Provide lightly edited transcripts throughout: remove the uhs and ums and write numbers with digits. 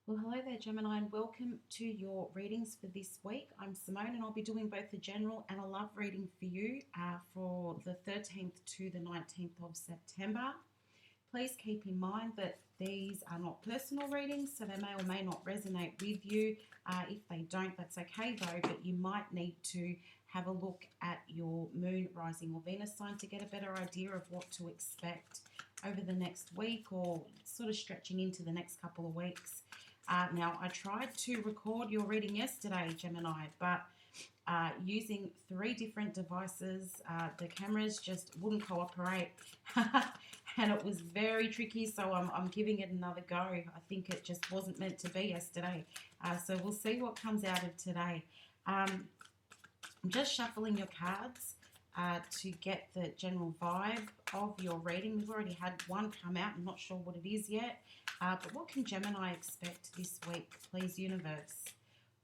Well, hello there, Gemini, and welcome to your readings for this week. I'm Simone, and I'll be doing both a general and a love reading for you for the 13th to the 19th of September. Please keep in mind that these are not personal readings, so they may or may not resonate with you. If they don't, that's okay though, but you might need to have a look at your moon, rising or Venus sign to get a better idea of what to expect over the next week or sort of stretching into the next couple of weeks. Now, I tried to record your reading yesterday, Gemini, but using 3 different devices, the cameras just wouldn't cooperate, and it was very tricky, so I'm giving it another go. I think it just wasn't meant to be yesterday, so we'll see what comes out of today. I'm just shuffling your cards to get the general vibe of your reading. We've already had one come out. I'm not sure what it is yet. But what can Gemini expect this week, please, universe?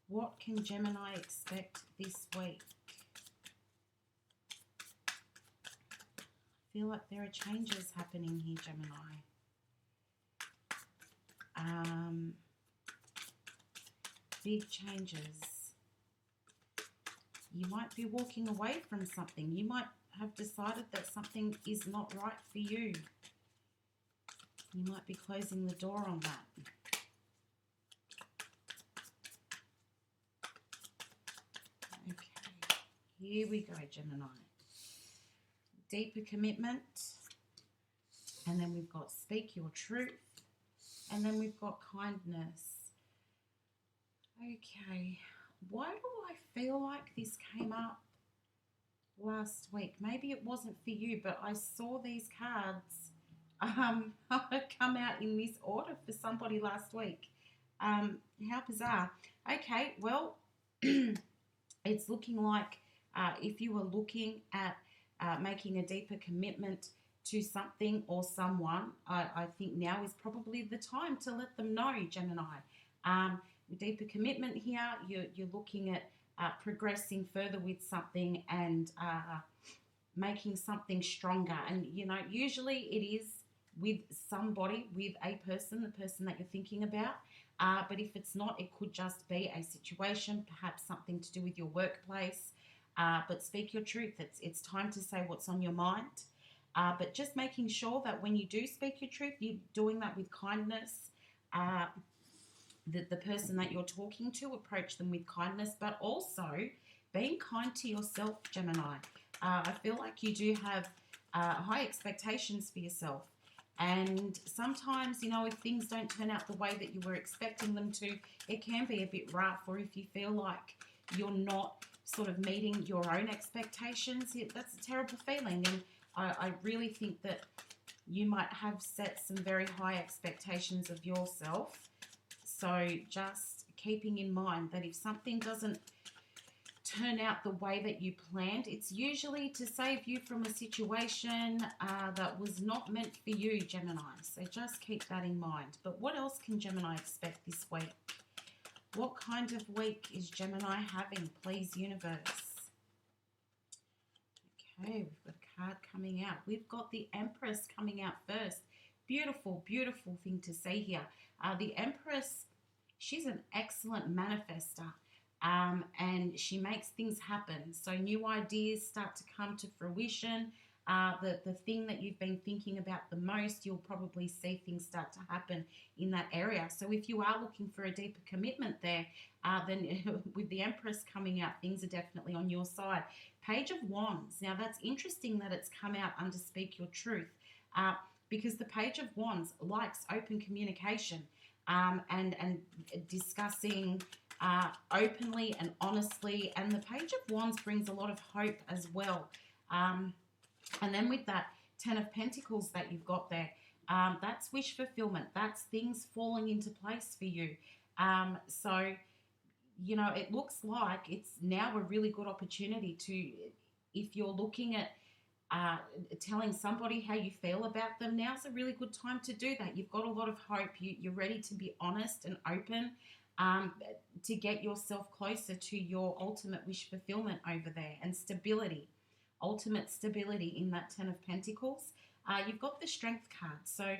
What can Gemini expect this week? I feel like there are changes happening here, Gemini. Big changes. You might be walking away from something. You might have decided that something is not right for you. You might be closing the door on that. Okay, here we go, Gemini. Deeper commitment. And then we've got speak your truth. And then we've got kindness. Okay, why do I feel like this came up last week? Maybe it wasn't for you, but I saw these cards come out in this order for somebody last week. How bizarre. Okay, well, it's looking like if you were looking at making a deeper commitment to something or someone, I think now is probably the time to let them know, Gemini. Deeper commitment here, you're looking at progressing further with something and making something stronger. And, you know, usually it is with somebody, with a person, the person that you're thinking about. But if it's not, it could just be a situation, perhaps something to do with your workplace. But speak your truth. It's time to say what's on your mind. But just making sure that when you do speak your truth, you're doing that with kindness. The person that you're talking to, approach them with kindness, but also being kind to yourself, Gemini. I feel like you do have high expectations for yourself. And sometimes, you know, if things don't turn out the way that you were expecting them to, it can be a bit rough. Or if you feel like you're not sort of meeting your own expectations, that's a terrible feeling. And I really think that you might have set some very high expectations of yourself. So just keeping in mind that if something doesn't turn out the way that you planned, it's usually to save you from a situation that was not meant for you, Gemini. So just keep that in mind. But what else can Gemini expect this week? What kind of week is Gemini having, please, universe? Okay, we've got a card coming out. We've got the Empress coming out first. Beautiful, beautiful thing to see here. The Empress, she's an excellent manifester. And she makes things happen. So new ideas start to come to fruition. The thing that you've been thinking about the most, you'll probably see things start to happen in that area. So if you are looking for a deeper commitment there, then with the Empress coming out, things are definitely on your side. Page of Wands. Now that's interesting that it's come out under Speak Your Truth, because the Page of Wands likes open communication and discussing openly and honestly, and the Page of Wands brings a lot of hope as well. And then with that 10 of Pentacles that you've got there, that's wish fulfillment. That's things falling into place for you. So, you know, it looks like it's now a really good opportunity to, if you're looking at telling somebody how you feel about them, now's a really good time to do that. You've got a lot of hope. You're ready to be honest and open to get yourself closer to your ultimate wish fulfillment over there, and stability, ultimate stability in that 10 of Pentacles. You've got the Strength card. So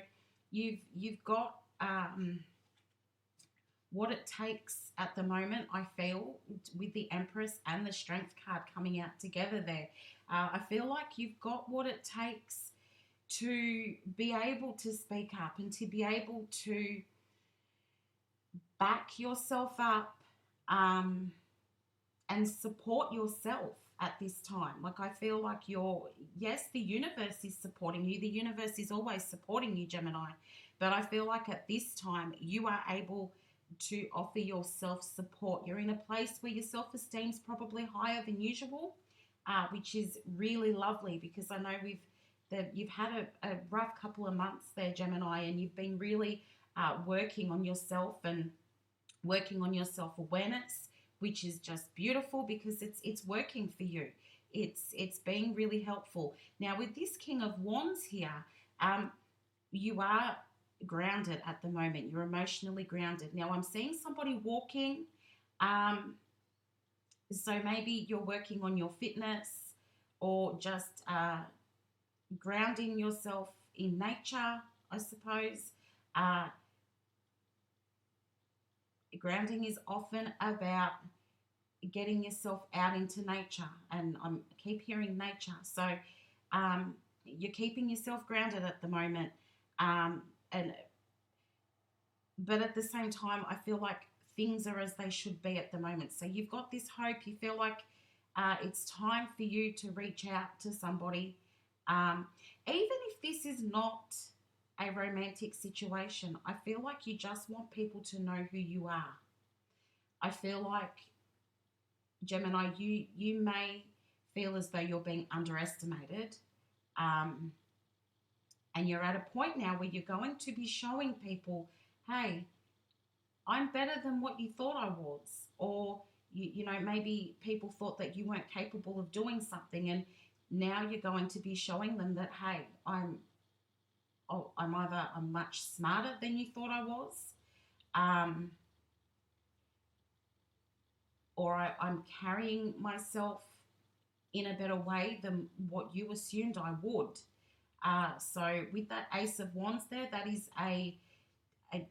you've got what it takes at the moment, I feel, with the Empress and the Strength card coming out together there. I feel like you've got what it takes to be able to speak up and to be able to back yourself up, and support yourself at this time. Like, I feel like yes, the universe is supporting you. The universe is always supporting you, Gemini. But I feel like at this time, you are able to offer yourself support. You're in a place where your self-esteem is probably higher than usual, which is really lovely, because I know you've had a rough couple of months there, Gemini, and you've been really working on yourself and working on your self-awareness, which is just beautiful, because it's working for you. It's being really helpful. Now, with this King of Wands here, you are grounded at the moment. You're emotionally grounded. Now, I'm seeing somebody walking. So maybe you're working on your fitness, or just grounding yourself in nature, I suppose. Grounding is often about getting yourself out into nature, and I keep hearing nature. So you're keeping yourself grounded at the moment, but at the same time, I feel like things are as they should be at the moment. So you've got this hope. You feel like it's time for you to reach out to somebody, even if this is not a romantic situation. I feel like you just want people to know who you are. I feel like, Gemini, you may feel as though you're being underestimated, and you're at a point now where you're going to be showing people, hey, I'm better than what you thought I was. Or you know, maybe people thought that you weren't capable of doing something, and now you're going to be showing them that, hey, I'm much smarter than you thought I was, or I'm carrying myself in a better way than what you assumed I would. So with that Ace of Wands there, that is a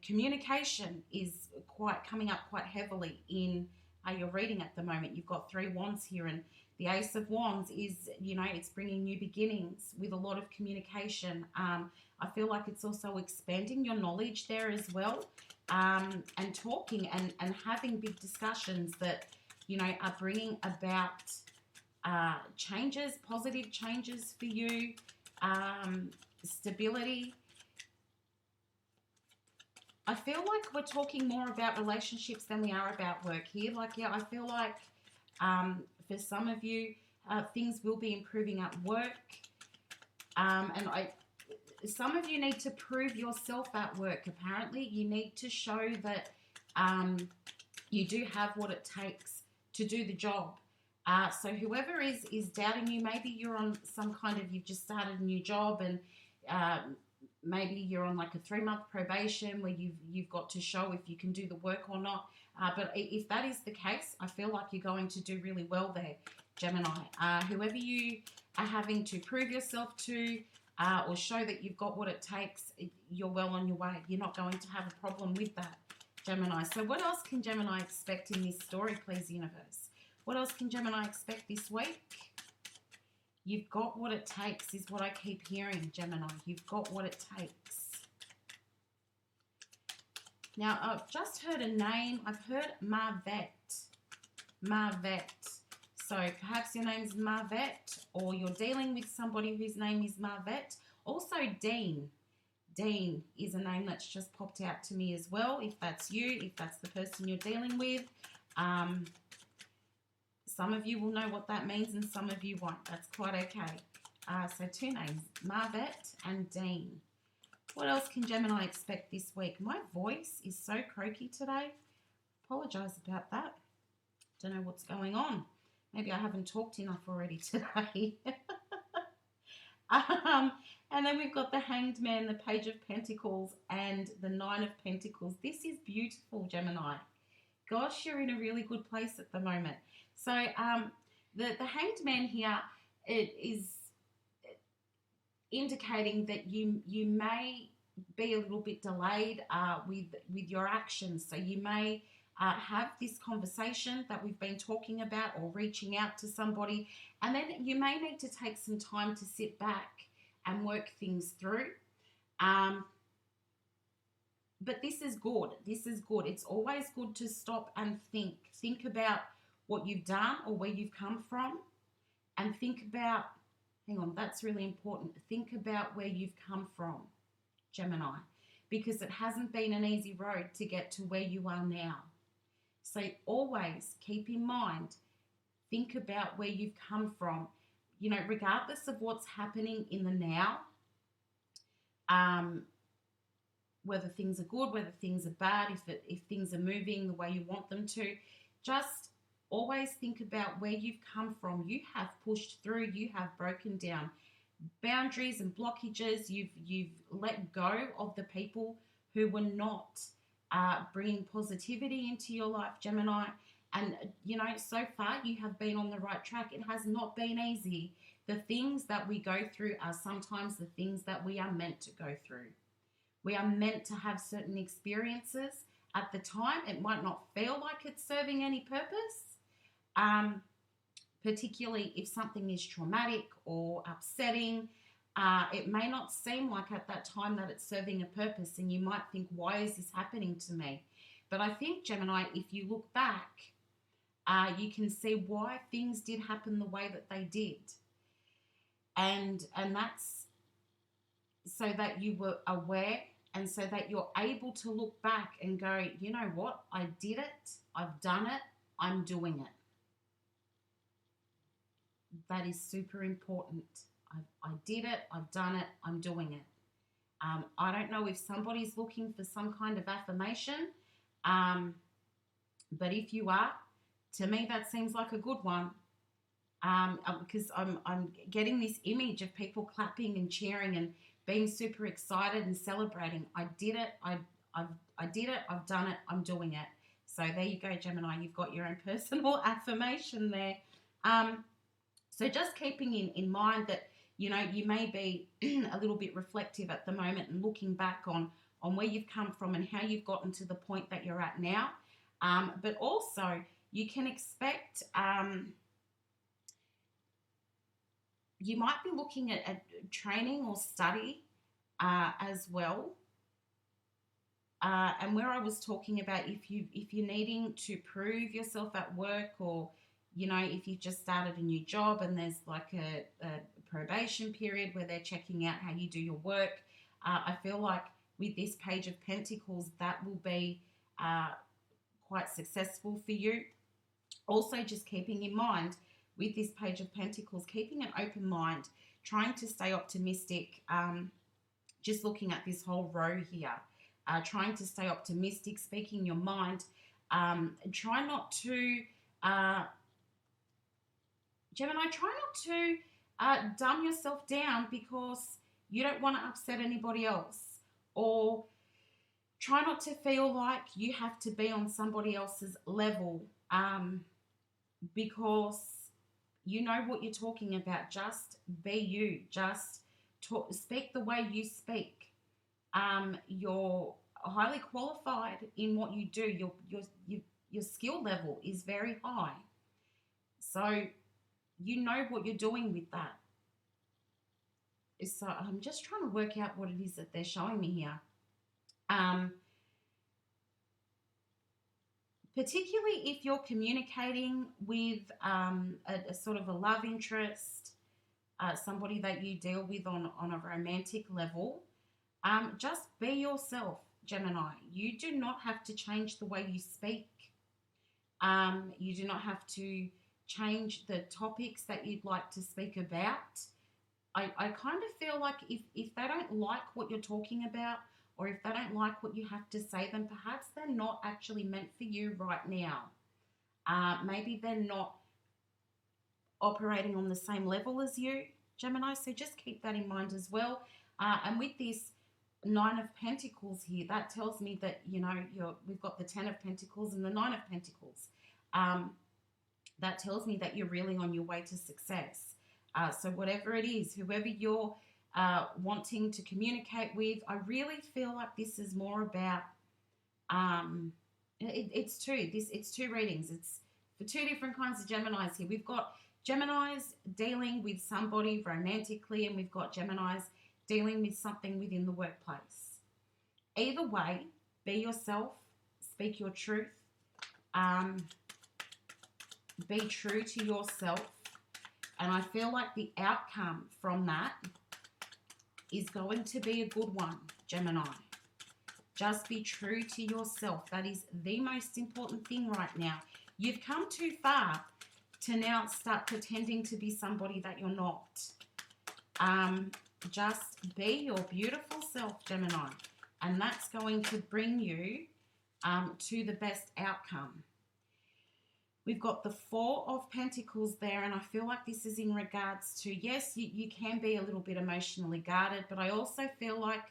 communication is quite coming up quite heavily in your reading at the moment. You've got 3 wands here, and the Ace of Wands is, you know, it's bringing new beginnings with a lot of communication. I feel like it's also expanding your knowledge there as well, and talking and having big discussions that, you know, are bringing about changes, positive changes for you, stability. I feel like we're talking more about relationships than we are about work here. Like, yeah, I feel like for some of you, things will be improving at work. Some of you need to prove yourself at work, apparently. You need to show that you do have what it takes to do the job. So whoever is doubting you, maybe you're on some kind of, you've just started a new job, and maybe you're on like a 3-month probation where you've got to show if you can do the work or not. But if that is the case, I feel like you're going to do really well there, Gemini. Whoever you are having to prove yourself to, or show that you've got what it takes, you're well on your way. You're not going to have a problem with that, Gemini. So what else can Gemini expect in this story, please, universe? What else can Gemini expect this week? You've got what it takes is what I keep hearing, Gemini. You've got what it takes. Now, I've just heard a name. I've heard Marvette. Marvette. So perhaps your name's Marvette, or you're dealing with somebody whose name is Marvette. Also, Dean. Dean is a name that's just popped out to me as well. If that's you, if that's the person you're dealing with. Some of you will know what that means, and some of you won't. That's quite okay. So 2 names, Marvette and Dean. What else can Gemini expect this week? My voice is so croaky today. Apologise about that. Don't know what's going on. Maybe I haven't talked enough already today. And then we've got the Hanged Man, the Page of Pentacles, and the 9 of Pentacles. This is beautiful, Gemini. Gosh, you're in a really good place at the moment. So the Hanged Man here, it is indicating that you may be a little bit delayed with your actions. So you may have this conversation that we've been talking about, or reaching out to somebody, and then you may need to take some time to sit back and work things through. Um, but this is good. This is good. It's always good to stop and think. Think about what you've done or where you've come from, and think about, hang on, that's really important. Think about where you've come from, Gemini, because it hasn't been an easy road to get to where you are now. So always keep in mind, think about where you've come from, you know, regardless of what's happening in the now, whether things are good, whether things are bad, if things are moving the way you want them to, just always think about where you've come from. You have pushed through, you have broken down boundaries and blockages. You've let go of the people who were not bringing positivity into your life, Gemini. And, you know, so far you have been on the right track. It has not been easy. The things that we go through are sometimes the things that we are meant to go through. We are meant to have certain experiences. At the time, it might not feel like it's serving any purpose, particularly if something is traumatic or upsetting. It may not seem like at that time that it's serving a purpose, and you might think, why is this happening to me? But I think, Gemini, if you look back, you can see why things did happen the way that they did. And that's so that you were aware, and so that you're able to look back and go, you know what, I did it, I've done it, I'm doing it. That is super important. I did it, I've done it, I'm doing it. I don't know if somebody's looking for some kind of affirmation, but if you are, to me that seems like a good one, because I'm getting this image of people clapping and cheering and being super excited and celebrating. I did it, I did it, I've done it, I'm doing it. So there you go, Gemini. You've got your own personal affirmation there. So just keeping in mind that, you know, you may be a little bit reflective at the moment and looking back on where you've come from and how you've gotten to the point that you're at now. But also you can expect, you might be looking at training or study as well. And where I was talking about if you're needing to prove yourself at work, or, you know, if you've just started a new job and there's like a probation period where they're checking out how you do your work, I feel like with this Page of Pentacles that will be quite successful for you. Also, just keeping in mind with this Page of Pentacles, keeping an open mind, trying to stay optimistic, just looking at this whole row here, trying to stay optimistic, speaking your mind, try not to, Gemini, try not to dumb yourself down because you don't want to upset anybody else, or try not to feel like you have to be on somebody else's level, because you know what you're talking about. Just be you. Just speak the way you speak. You're highly qualified in what you do. Your skill level is very high. So you know what you're doing with that. So I'm just trying to work out what it is that they're showing me here. Particularly if you're communicating with a sort of a love interest, somebody that you deal with on a romantic level, just be yourself, Gemini. You do not have to change the way you speak. You do not have to change the topics that you'd like to speak about. I kind of feel like if they don't like what you're talking about, or if they don't like what you have to say, then perhaps they're not actually meant for you right now. Maybe they're not operating on the same level as you, Gemini, so just keep that in mind as well. And with this Nine of Pentacles here, that tells me that, you know, we've got the Ten of Pentacles and the Nine of Pentacles. That tells me that you're really on your way to success. So whatever it is, whoever you're wanting to communicate with. I really feel like this is more about, it's two readings. It's for two different kinds of Geminis here. We've got Geminis dealing with somebody romantically, and we've got Geminis dealing with something within the workplace. Either way, be yourself, speak your truth, be true to yourself, and I feel like the outcome from that is going to be a good one, Gemini. Just be true to yourself. That is the most important thing right now. You've come too far to now start pretending to be somebody that you're not. Just be your beautiful self, Gemini, and that's going to bring you to the best outcome. We've got the Four of Pentacles there, and I feel like this is in regards to, yes, you can be a little bit emotionally guarded, but I also feel like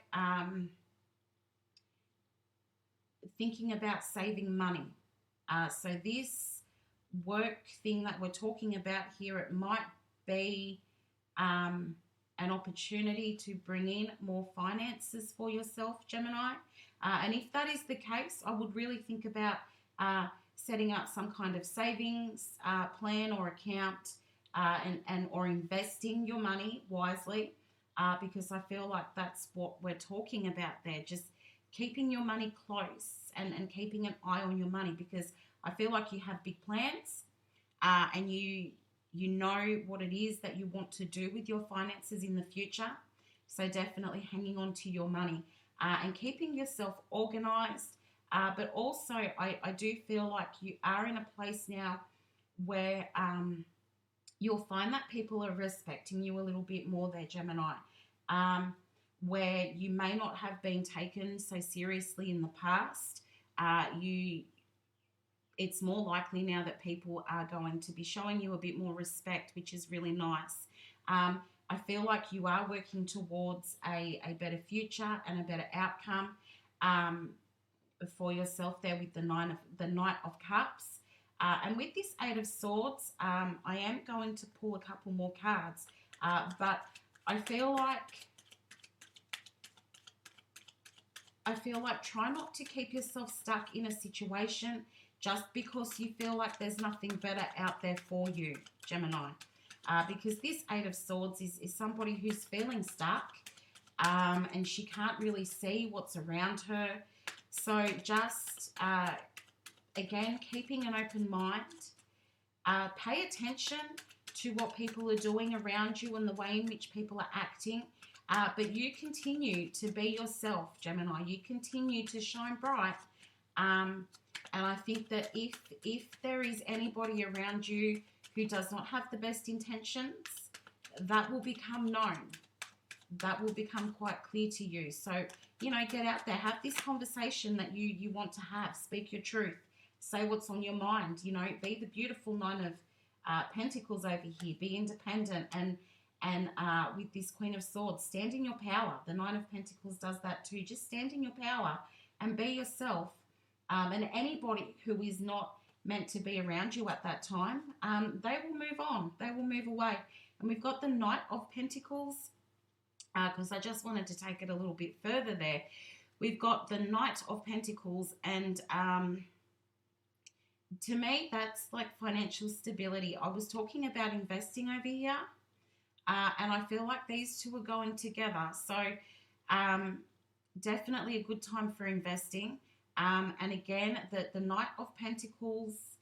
thinking about saving money. So this work thing that we're talking about here, it might be an opportunity to bring in more finances for yourself, Gemini. And if that is the case, I would really think about setting up some kind of savings plan or account, and or investing your money wisely, because I feel like that's what we're talking about there. Just keeping your money close and keeping an eye on your money, because I feel like you have big plans, and you know what it is that you want to do with your finances in the future. So definitely hanging on to your money and keeping yourself organized. But also, I do feel like you are in a place now where you'll find that people are respecting you a little bit more there, Gemini, where you may not have been taken so seriously in the past. It's more likely now that people are going to be showing you a bit more respect, which is really nice. I feel like you are working towards a better future and a better outcome for yourself there with the Knight of Cups. And with this Eight of Swords, I am going to pull a couple more cards, but I feel like try not to keep yourself stuck in a situation just because you feel like there's nothing better out there for you, Gemini. Because this Eight of Swords is somebody who's feeling stuck, and she can't really see what's around her. So just, again, keeping an open mind. Pay attention to what people are doing around you and the way in which people are acting. But you continue to be yourself, Gemini. You continue to shine bright. And I think that if there is anybody around you who does not have the best intentions, that will become known. That will become quite clear to you. So, get out there. Have this conversation that you want to have. Speak your truth. Say what's on your mind. Be the beautiful Nine of Pentacles over here. Be independent. And with this Queen of Swords, stand in your power. The Nine of Pentacles does that too. Just stand in your power and be yourself. And anybody who is not meant to be around you at that time, they will move on. They will move away. And we've got the Knight of Pentacles, because I just wanted to take it a little bit further there. We've got the Knight of Pentacles, and to me, that's like financial stability. I was talking about investing over here, and I feel like these two are going together. So definitely a good time for investing. And again, the Knight of Pentacles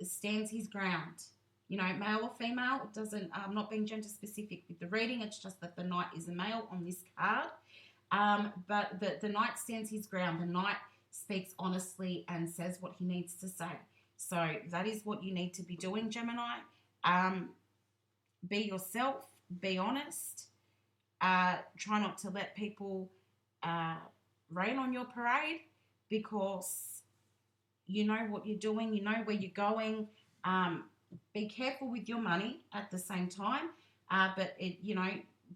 stands his ground. Male or female, it doesn't, I'm not being gender specific with the reading. It's just that the Knight is a male on this card. But the Knight stands his ground. The Knight speaks honestly and says what he needs to say. So that is what you need to be doing, Gemini. Be yourself. Be honest. Try not to let people rain on your parade, because you know what you're doing. You know where you're going. Be careful with your money at the same time. But,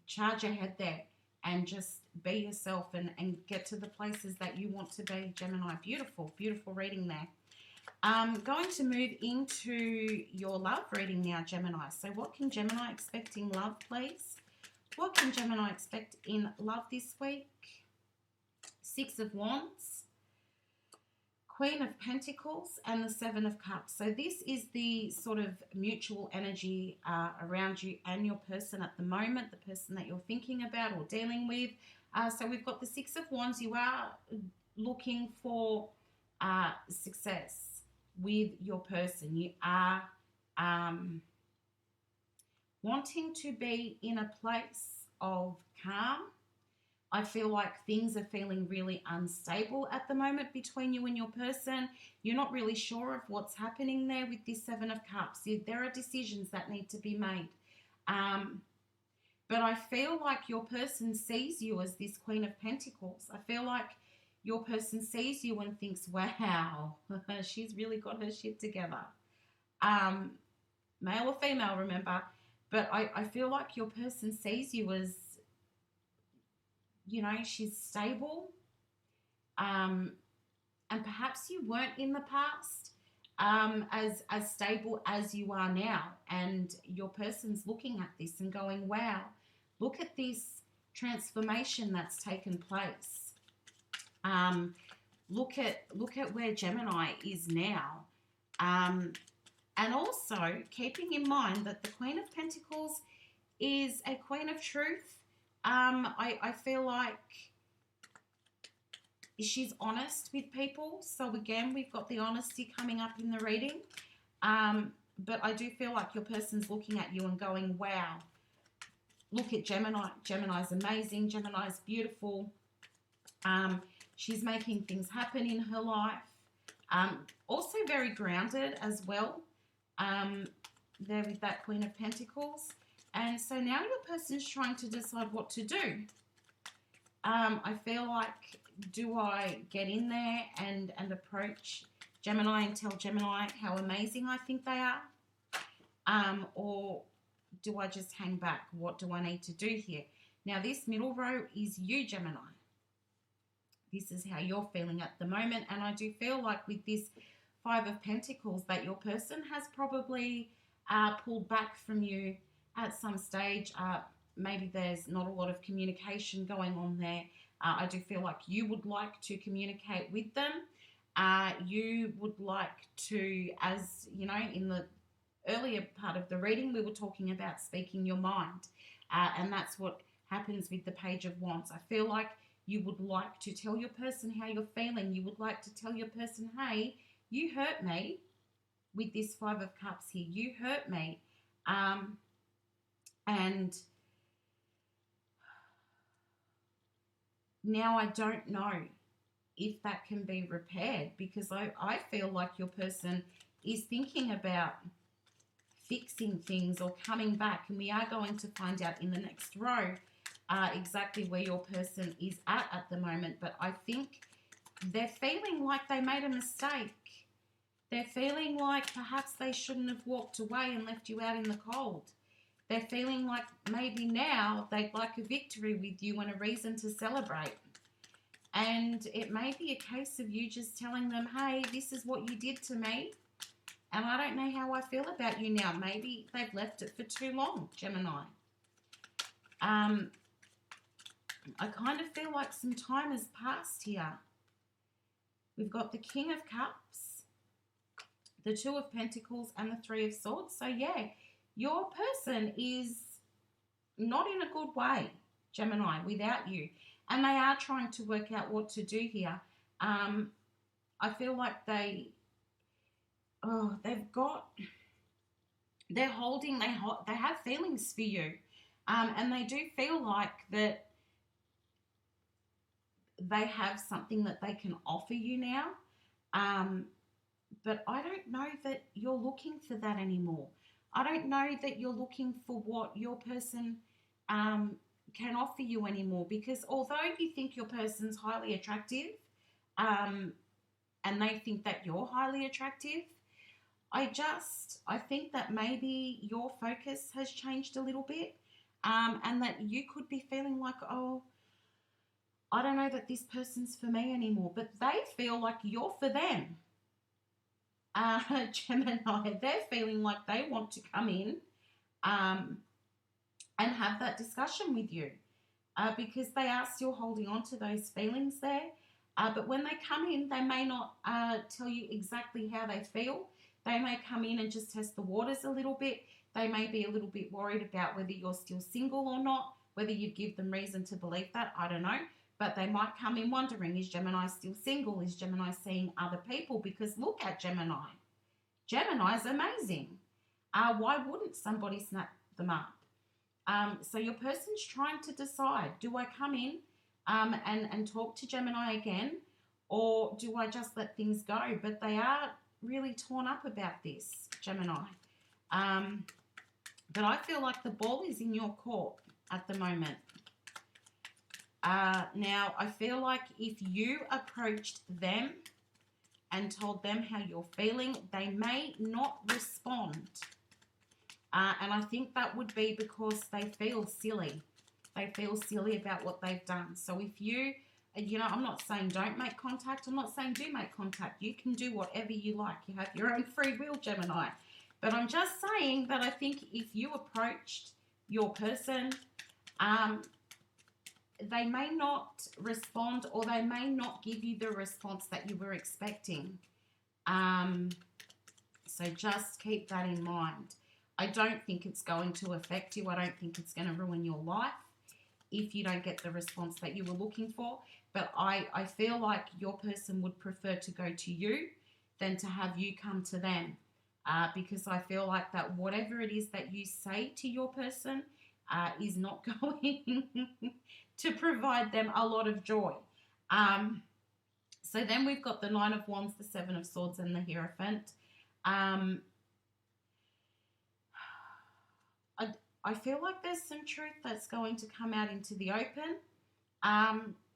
charge ahead there and just be yourself and get to the places that you want to be, Gemini. Beautiful, beautiful reading there. I'm going to move into your love reading now, Gemini. So what can Gemini expect in love, please? What can Gemini expect in love this week? Six of Wands, Queen of Pentacles, and the Seven of Cups. So this is the sort of mutual energy around you and your person at the moment, the person that you're thinking about or dealing with. So we've got the Six of Wands. You are looking for success with your person. You are wanting to be in a place of calm. I feel like things are feeling really unstable at the moment between you and your person. You're not really sure of what's happening there with this Seven of Cups. There are decisions that need to be made. But I feel like your person sees you as this Queen of Pentacles. I feel like your person sees you and thinks, wow, she's really got her shit together. Male or female, remember. But I feel like your person sees you as, you know, she's stable. And perhaps you weren't in the past as stable as you are now. And your person's looking at this and going, wow, look at this transformation that's taken place. Look at where Gemini is now. And also keeping in mind that the Queen of Pentacles is a Queen of Truth. I feel like she's honest with people. So again, we've got the honesty coming up in the reading. But I do feel like your person's looking at you and going, wow, look at Gemini. Gemini's amazing. Gemini's beautiful. She's making things happen in her life. Also very grounded as well. There with that Queen of Pentacles. And so now your person's trying to decide what to do. I feel like, do I get in there and approach Gemini and tell Gemini how amazing I think they are? Or do I just hang back? What do I need to do here? Now, this middle row is you, Gemini. This is how you're feeling at the moment. And I do feel like with this Five of Pentacles that your person has probably pulled back from you at some stage. Maybe there's not a lot of communication going on there. I do feel like you would like to communicate with them. You would like to, as you know, in the earlier part of the reading, we were talking about speaking your mind. And that's what happens with the Page of Wands. I feel like you would like to tell your person how you're feeling. You would like to tell your person, hey, you hurt me with this Five of Cups here. You hurt me. And now I don't know if that can be repaired, because I feel like your person is thinking about fixing things or coming back. And we are going to find out in the next row exactly where your person is at the moment. But I think they're feeling like they made a mistake. They're feeling like perhaps they shouldn't have walked away and left you out in the cold. They're feeling like maybe now they'd like a victory with you and a reason to celebrate. And it may be a case of you just telling them, hey, this is what you did to me, and I don't know how I feel about you now. Maybe they've left it for too long, Gemini. I kind of feel like some time has passed here. We've got the King of Cups, the Two of Pentacles, and the Three of Swords. So, yeah, your person is not in a good way, Gemini, without you. And they are trying to work out what to do here. I feel like they have feelings for you. And they do feel like that they have something that they can offer you now. But I don't know that you're looking for that anymore. I don't know that you're looking for what your person can offer you anymore, because although you think your person's highly attractive and they think that you're highly attractive, I think that maybe your focus has changed a little bit, and that you could be feeling like, oh, I don't know that this person's for me anymore, but they feel like you're for them. Gemini, they're feeling like they want to come in and have that discussion with you, because they are still holding on to those feelings there. But when they come in, they may not tell you exactly how they feel. They may come in and just test the waters a little bit. They may be a little bit worried about whether you're still single or not, whether you give them reason to believe that, I don't know. But they might come in wondering, is Gemini still single? Is Gemini seeing other people? Because look at Gemini. Gemini is amazing. Why wouldn't somebody snap them up? So your person's trying to decide, do I come in and talk to Gemini again, or do I just let things go? But they are really torn up about this, Gemini. But I feel like the ball is in your court at the moment. Now, I feel like if you approached them and told them how you're feeling, they may not respond. And I think that would be because they feel silly. They feel silly about what they've done. So if you know, I'm not saying don't make contact. I'm not saying do make contact. You can do whatever you like. You have your own free will, Gemini. But I'm just saying that I think if you approached your person, they may not respond, or they may not give you the response that you were expecting. So just keep that in mind. I don't think it's going to affect you. I don't think it's going to ruin your life if you don't get the response that you were looking for. But I feel like your person would prefer to go to you than to have you come to them. Because I feel like that whatever it is that you say to your person is not going to provide them a lot of joy. So then we've got the Nine of Wands, the Seven of Swords, and the Hierophant. I feel like there's some truth that's going to come out into the open.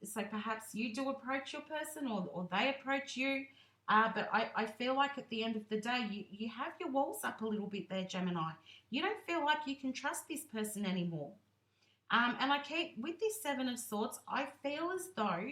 So perhaps you do approach your person, or they approach you. But I feel like at the end of the day, you have your walls up a little bit there, Gemini. You don't feel like you can trust this person anymore. And I keep, with this Seven of Swords, I feel as though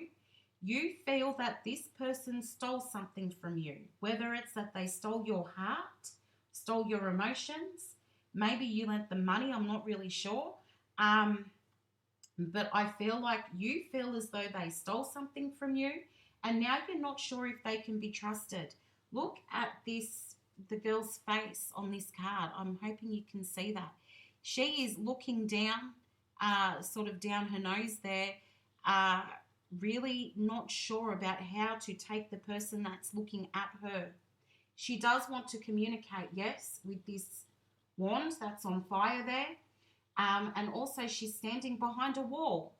you feel that this person stole something from you. Whether it's that they stole your heart, stole your emotions, maybe you lent them money, I'm not really sure. But I feel like you feel as though they stole something from you, and now you're not sure if they can be trusted. Look at this, the girl's face on this card. I'm hoping you can see that. She is looking down, sort of down her nose there, really not sure about how to take the person that's looking at her. She does want to communicate, yes, with this wand that's on fire there. And also she's standing behind a wall.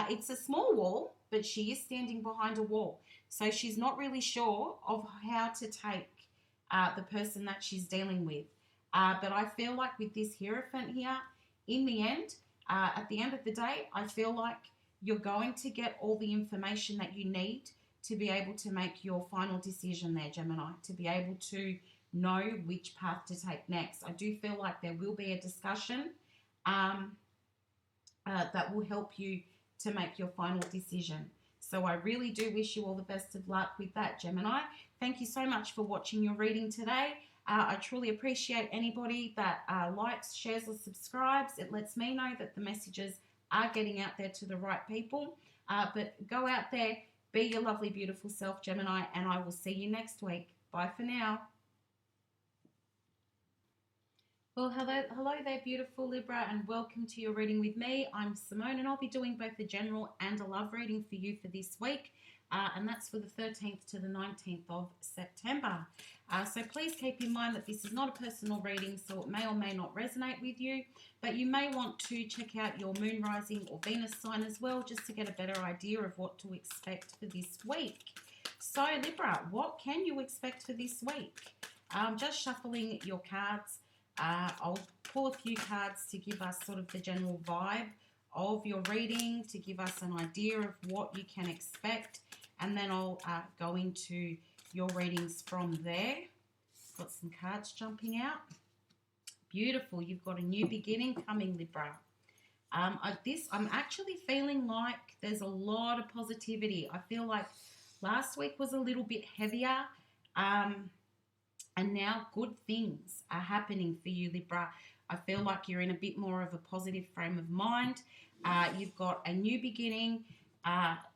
It's a small wall, but she is standing behind a wall. So she's not really sure of how to take the person that she's dealing with. But I feel like with this Hierophant here, in the end, at the end of the day, I feel like you're going to get all the information that you need to be able to make your final decision there, Gemini, to be able to know which path to take next. I do feel like there will be a discussion that will help you to make your final decision. So I really do wish you all the best of luck with that, Gemini. Thank you so much for watching your reading today. I truly appreciate anybody that likes, shares, or subscribes. It lets me know that the messages are getting out there to the right people. But go out there, be your lovely, beautiful self, Gemini, and I will see you next week. Bye for now. Well, hello there, beautiful Libra, and welcome to your reading with me. I'm Simone, and I'll be doing both a general and a love reading for you for this week, and that's for the 13th to the 19th of September. So please keep in mind that this is not a personal reading, so it may or may not resonate with you, but you may want to check out your moon, rising, or Venus sign as well, just to get a better idea of what to expect for this week. So Libra, what can you expect for this week? Just shuffling your cards. I'll pull a few cards to give us sort of the general vibe of your reading, to give us an idea of what you can expect, and then I'll go into your readings from there. Got some cards jumping out. Beautiful. You've got a new beginning coming, Libra. I'm actually feeling like there's a lot of positivity. I feel like last week was a little bit heavier. And now good things are happening for you, Libra. I feel like you're in a bit more of a positive frame of mind. You've got a new beginning,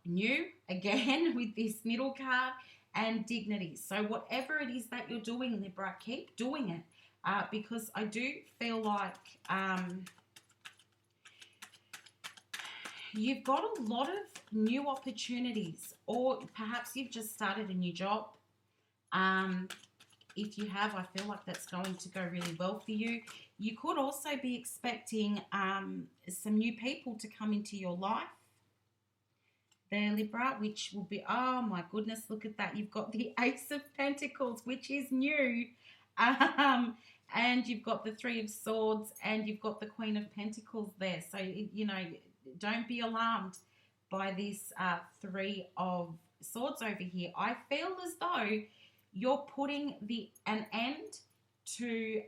new again with this middle card, and dignity. So whatever it is that you're doing, Libra, keep doing it, because I do feel like you've got a lot of new opportunities, or perhaps you've just started a new job. If you have, I feel like that's going to go really well for you. You could also be expecting some new people to come into your life there, Libra, which will be, oh my goodness, look at that. You've got the Ace of Pentacles, which is new. And you've got the Three of Swords, and you've got the Queen of Pentacles there. So, you know, don't be alarmed by this Three of Swords over here. I feel as though you're putting an end to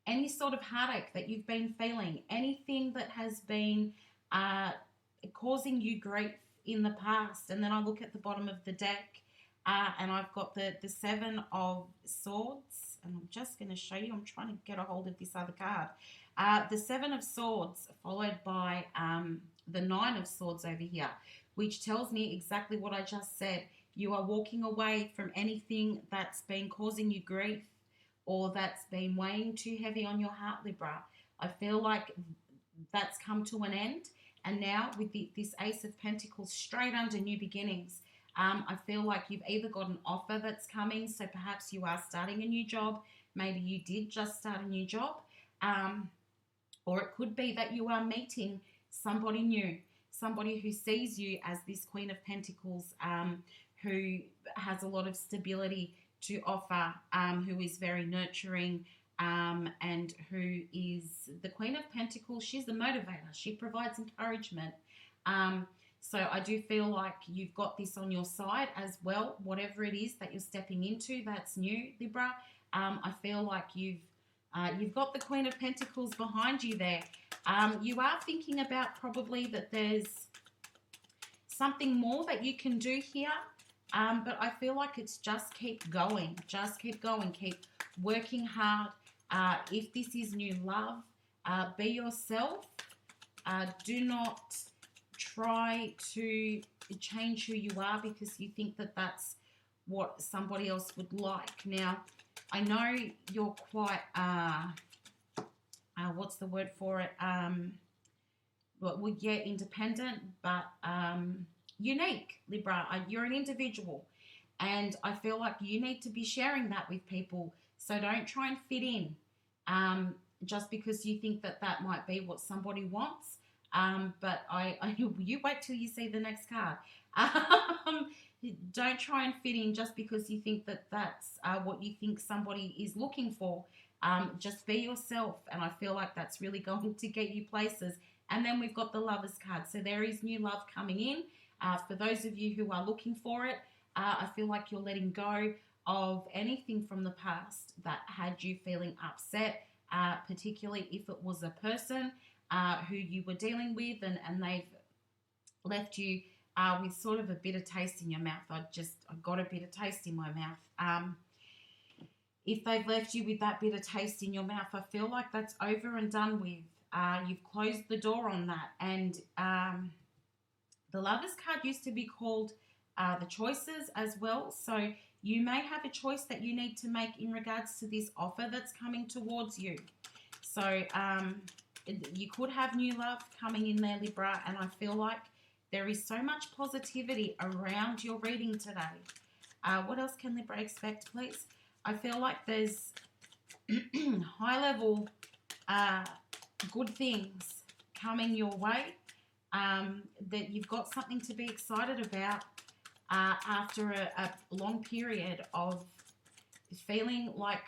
any sort of heartache that you've been feeling, anything that has been causing you grief in the past. And then I look at the bottom of the deck, and I've got the Seven of Swords, and I'm just going to show you. I'm trying to get a hold of this other card. The Seven of Swords, followed by the Nine of Swords over here, which tells me exactly what I just said. You are walking away from anything that's been causing you grief, or that's been weighing too heavy on your heart, Libra. I feel like that's come to an end. And now with this Ace of Pentacles straight under new beginnings, I feel like you've either got an offer that's coming, so perhaps you are starting a new job. Maybe you did just start a new job. Or it could be that you are meeting somebody new, somebody who sees you as this Queen of Pentacles, who has a lot of stability to offer, who is very nurturing, and who is the Queen of Pentacles. She's the motivator. She provides encouragement. So I do feel like you've got this on your side as well. Whatever it is that you're stepping into that's new, Libra, I feel like you've got the Queen of Pentacles behind you there. You are thinking about probably that there's something more that you can do here. But I feel like it's just keep going. Just keep going. Keep working hard. If this is new love, be yourself. Do not try to change who you are because you think that that's what somebody else would like. Now, I know you're quite, what's the word for it? Well, yeah, independent, but unique, Libra. You're an individual, and I feel like you need to be sharing that with people. So don't try and fit in just because you think that that might be what somebody wants. But you wait till you see the next card. Don't try and fit in just because you think that that's what you think somebody is looking for. Just be yourself, and I feel like that's really going to get you places. And then we've got the Lovers card. So there is new love coming in. For those of you who are looking for it, I feel like you're letting go of anything from the past that had you feeling upset, particularly if it was a person who you were dealing with and they've left you with sort of a bitter taste in your mouth. I got a bitter taste in my mouth. If they've left you with that bitter taste in your mouth, I feel like that's over and done with. You've closed the door on that. And the Lovers card used to be called the Choices as well. So you may have a choice that you need to make in regards to this offer that's coming towards you. So you could have new love coming in there, Libra, and I feel like there is so much positivity around your reading today. What else can Libra expect, please? I feel like there's high-level good things coming your way, that you've got something to be excited about after a long period of feeling like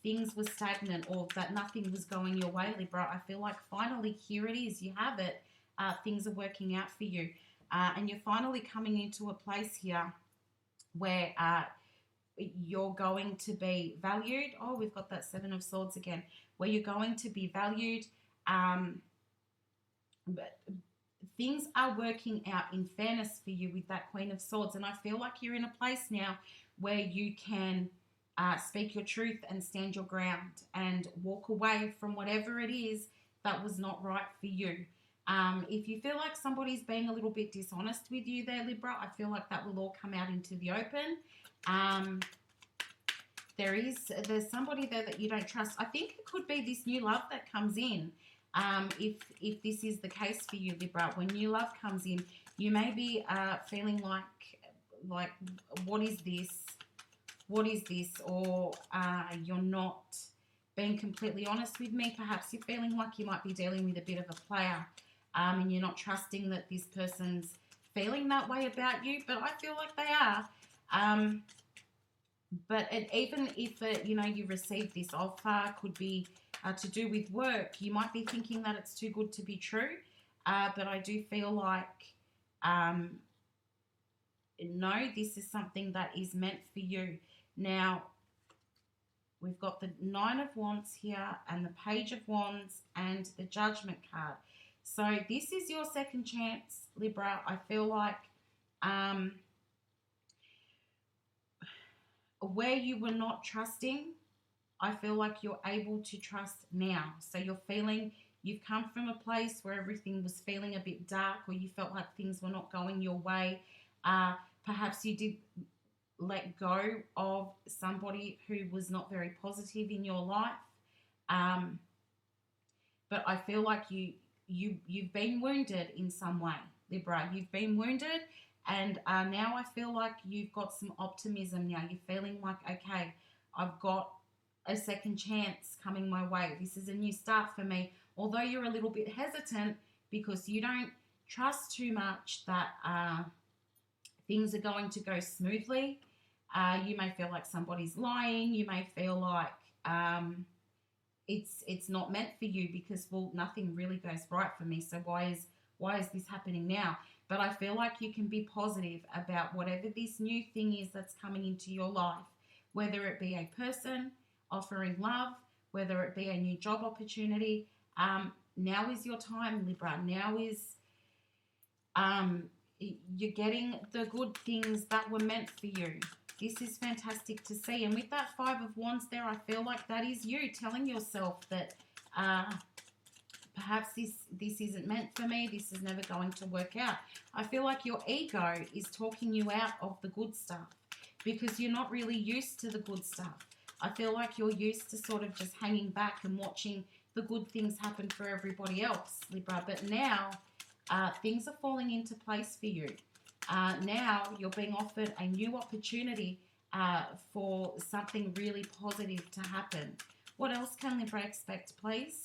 things were stagnant or that nothing was going your way, Libra. I feel like finally here it is. You have it. Things are working out for you. And you're finally coming into a place here where you're going to be valued. Oh, we've got that Seven of Swords again. Where you're going to be valued. But things are working out in fairness for you with that Queen of Swords. And I feel like you're in a place now where you can speak your truth and stand your ground and walk away from whatever it is that was not right for you. If you feel like somebody's being a little bit dishonest with you there, Libra, I feel like that will all come out into the open. There's somebody there that you don't trust. I think it could be this new love that comes in. If this is the case for you, Libra, when new love comes in, you may be feeling like what is this? What is this? Or you're not being completely honest with me. Perhaps you're feeling like you might be dealing with a bit of a player, and you're not trusting that this person's feeling that way about you. But I feel like they are. But even if you receive this offer, could be to do with work. You might be thinking that it's too good to be true. But I do feel like no, this is something that is meant for you. Now, we've got the Nine of Wands here and the Page of Wands and the Judgment card. So this is your second chance, Libra. I feel like where you were not trusting, I feel like you're able to trust now. So you're feeling you've come from a place where everything was feeling a bit dark, or you felt like things were not going your way. Perhaps you did let go of somebody who was not very positive in your life. But I feel like you've been wounded in some way, Libra. You've been wounded, and now I feel like you've got some optimism now. You're feeling like, okay, I've got a second chance coming my way. This is a new start for me. Although you're a little bit hesitant because you don't trust too much that things are going to go smoothly. You may feel like somebody's lying. You may feel like it's not meant for you because, well, nothing really goes right for me. So why is this happening now? But I feel like you can be positive about whatever this new thing is that's coming into your life, whether it be a person offering love, whether it be a new job opportunity. Now is your time, Libra. Now is you're getting the good things that were meant for you. This is fantastic to see. And with that Five of Wands there, I feel like that is you telling yourself that perhaps this isn't meant for me. This is never going to work out. I feel like your ego is talking you out of the good stuff because you're not really used to the good stuff. I feel like you're used to sort of just hanging back and watching the good things happen for everybody else, Libra. But now things are falling into place for you. Now you're being offered a new opportunity for something really positive to happen. What else can Libra expect, please?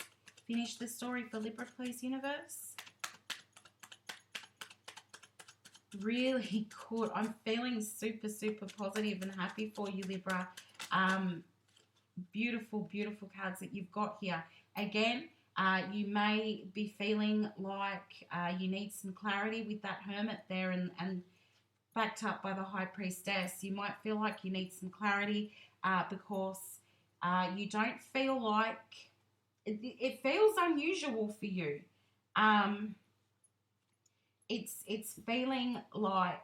Finish the story for Libra, please, universe. Really good. I'm feeling super, super positive and happy for you, Libra. Beautiful, beautiful cards that you've got here. Again, you may be feeling like you need some clarity with that Hermit there and backed up by the High Priestess. You might feel like you need some clarity because you don't feel like it feels unusual for you. It's feeling like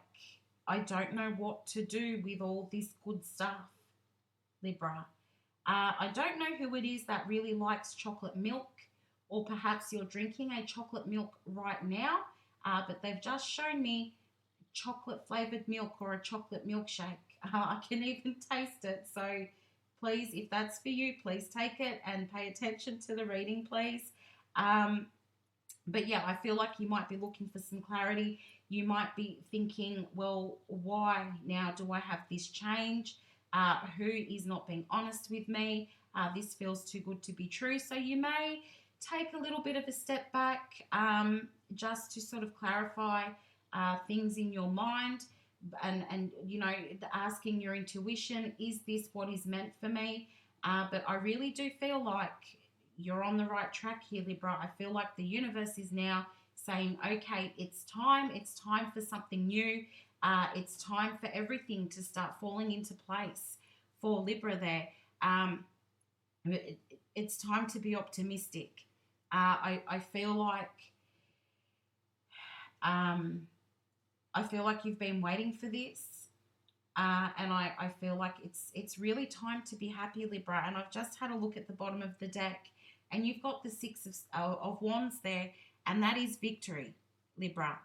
I don't know what to do with all this good stuff, Libra. I don't know who it is that really likes chocolate milk, or perhaps you're drinking a chocolate milk right now, but they've just shown me chocolate flavored milk or a chocolate milkshake. I can even taste it. So please, if that's for you, please take it and pay attention to the reading, please. But yeah, I feel like you might be looking for some clarity. You might be thinking, well, why now do I have this change? Who is not being honest with me? This feels too good to be true. So you may take a little bit of a step back just to sort of clarify things in your mind and you know, asking your intuition, is this what is meant for me? But I really do feel like you're on the right track here, Libra. I feel like the universe is now saying, okay, it's time for something new. It's time for everything to start falling into place for Libra there. It's time to be optimistic. I feel like you've been waiting for this. And I feel like it's really time to be happy, Libra. And I've just had a look at the bottom of the deck, and you've got the Six of Wands there, and that is victory, Libra.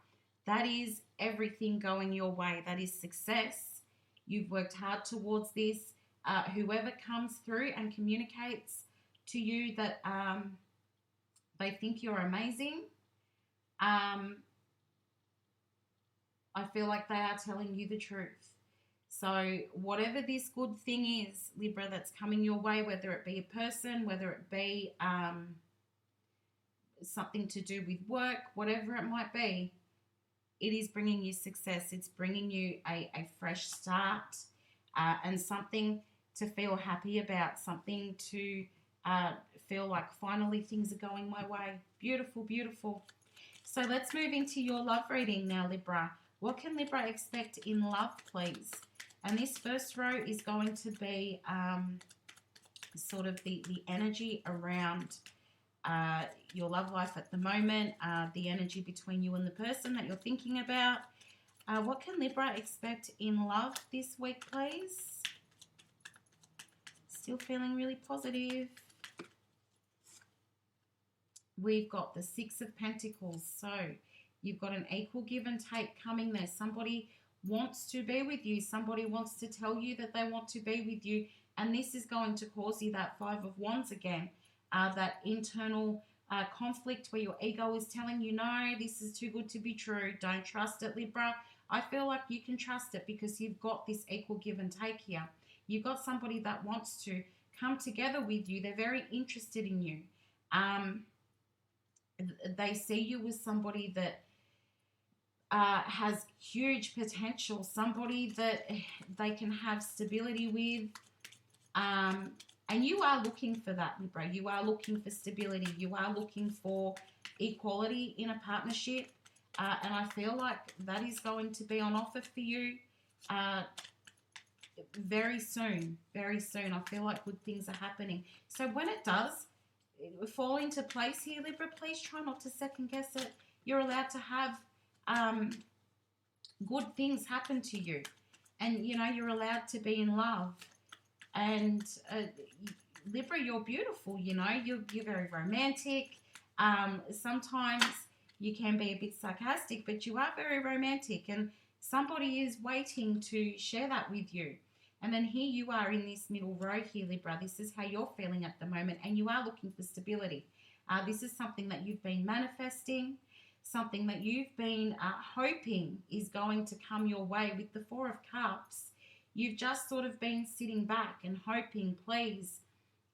That is everything going your way. That is success. You've worked hard towards this. Whoever comes through and communicates to you that they think you're amazing, I feel like they are telling you the truth. So whatever this good thing is, Libra, that's coming your way, whether it be a person, whether it be something to do with work, whatever it might be, it is bringing you success. It's bringing you a fresh start and something to feel happy about, something to feel like finally things are going my way. Beautiful, beautiful. So let's move into your love reading now, Libra. What can Libra expect in love, please? And this first row is going to be sort of the energy around your love life at the moment, the energy between you and the person that you're thinking about. What can Libra expect in love this week, please? Still feeling really positive. We've got the Six of Pentacles. So you've got an equal give and take coming there. Somebody wants to be with you. Somebody wants to tell you that they want to be with you. And this is going to cause you that Five of Wands again. That internal conflict where your ego is telling you, no, this is too good to be true. Don't trust it, Libra. I feel like you can trust it because you've got this equal give and take here. You've got somebody that wants to come together with you. They're very interested in you. They see you as somebody that has huge potential, somebody that they can have stability with. And you are looking for that, Libra. You are looking for stability. You are looking for equality in a partnership. And I feel like that is going to be on offer for you very soon. Very soon. I feel like good things are happening. So when it does fall into place here, Libra, please try not to second guess it. You're allowed to have good things happen to you. And, you know, you're allowed to be in love. And Libra, you're beautiful, you know. You're very romantic. Sometimes you can be a bit sarcastic, but you are very romantic. And somebody is waiting to share that with you. And then here you are in this middle row here, Libra. This is how you're feeling at the moment. And you are looking for stability. This is something that you've been manifesting. Something that you've been hoping is going to come your way with the Four of Cups. You've just sort of been sitting back and hoping, please,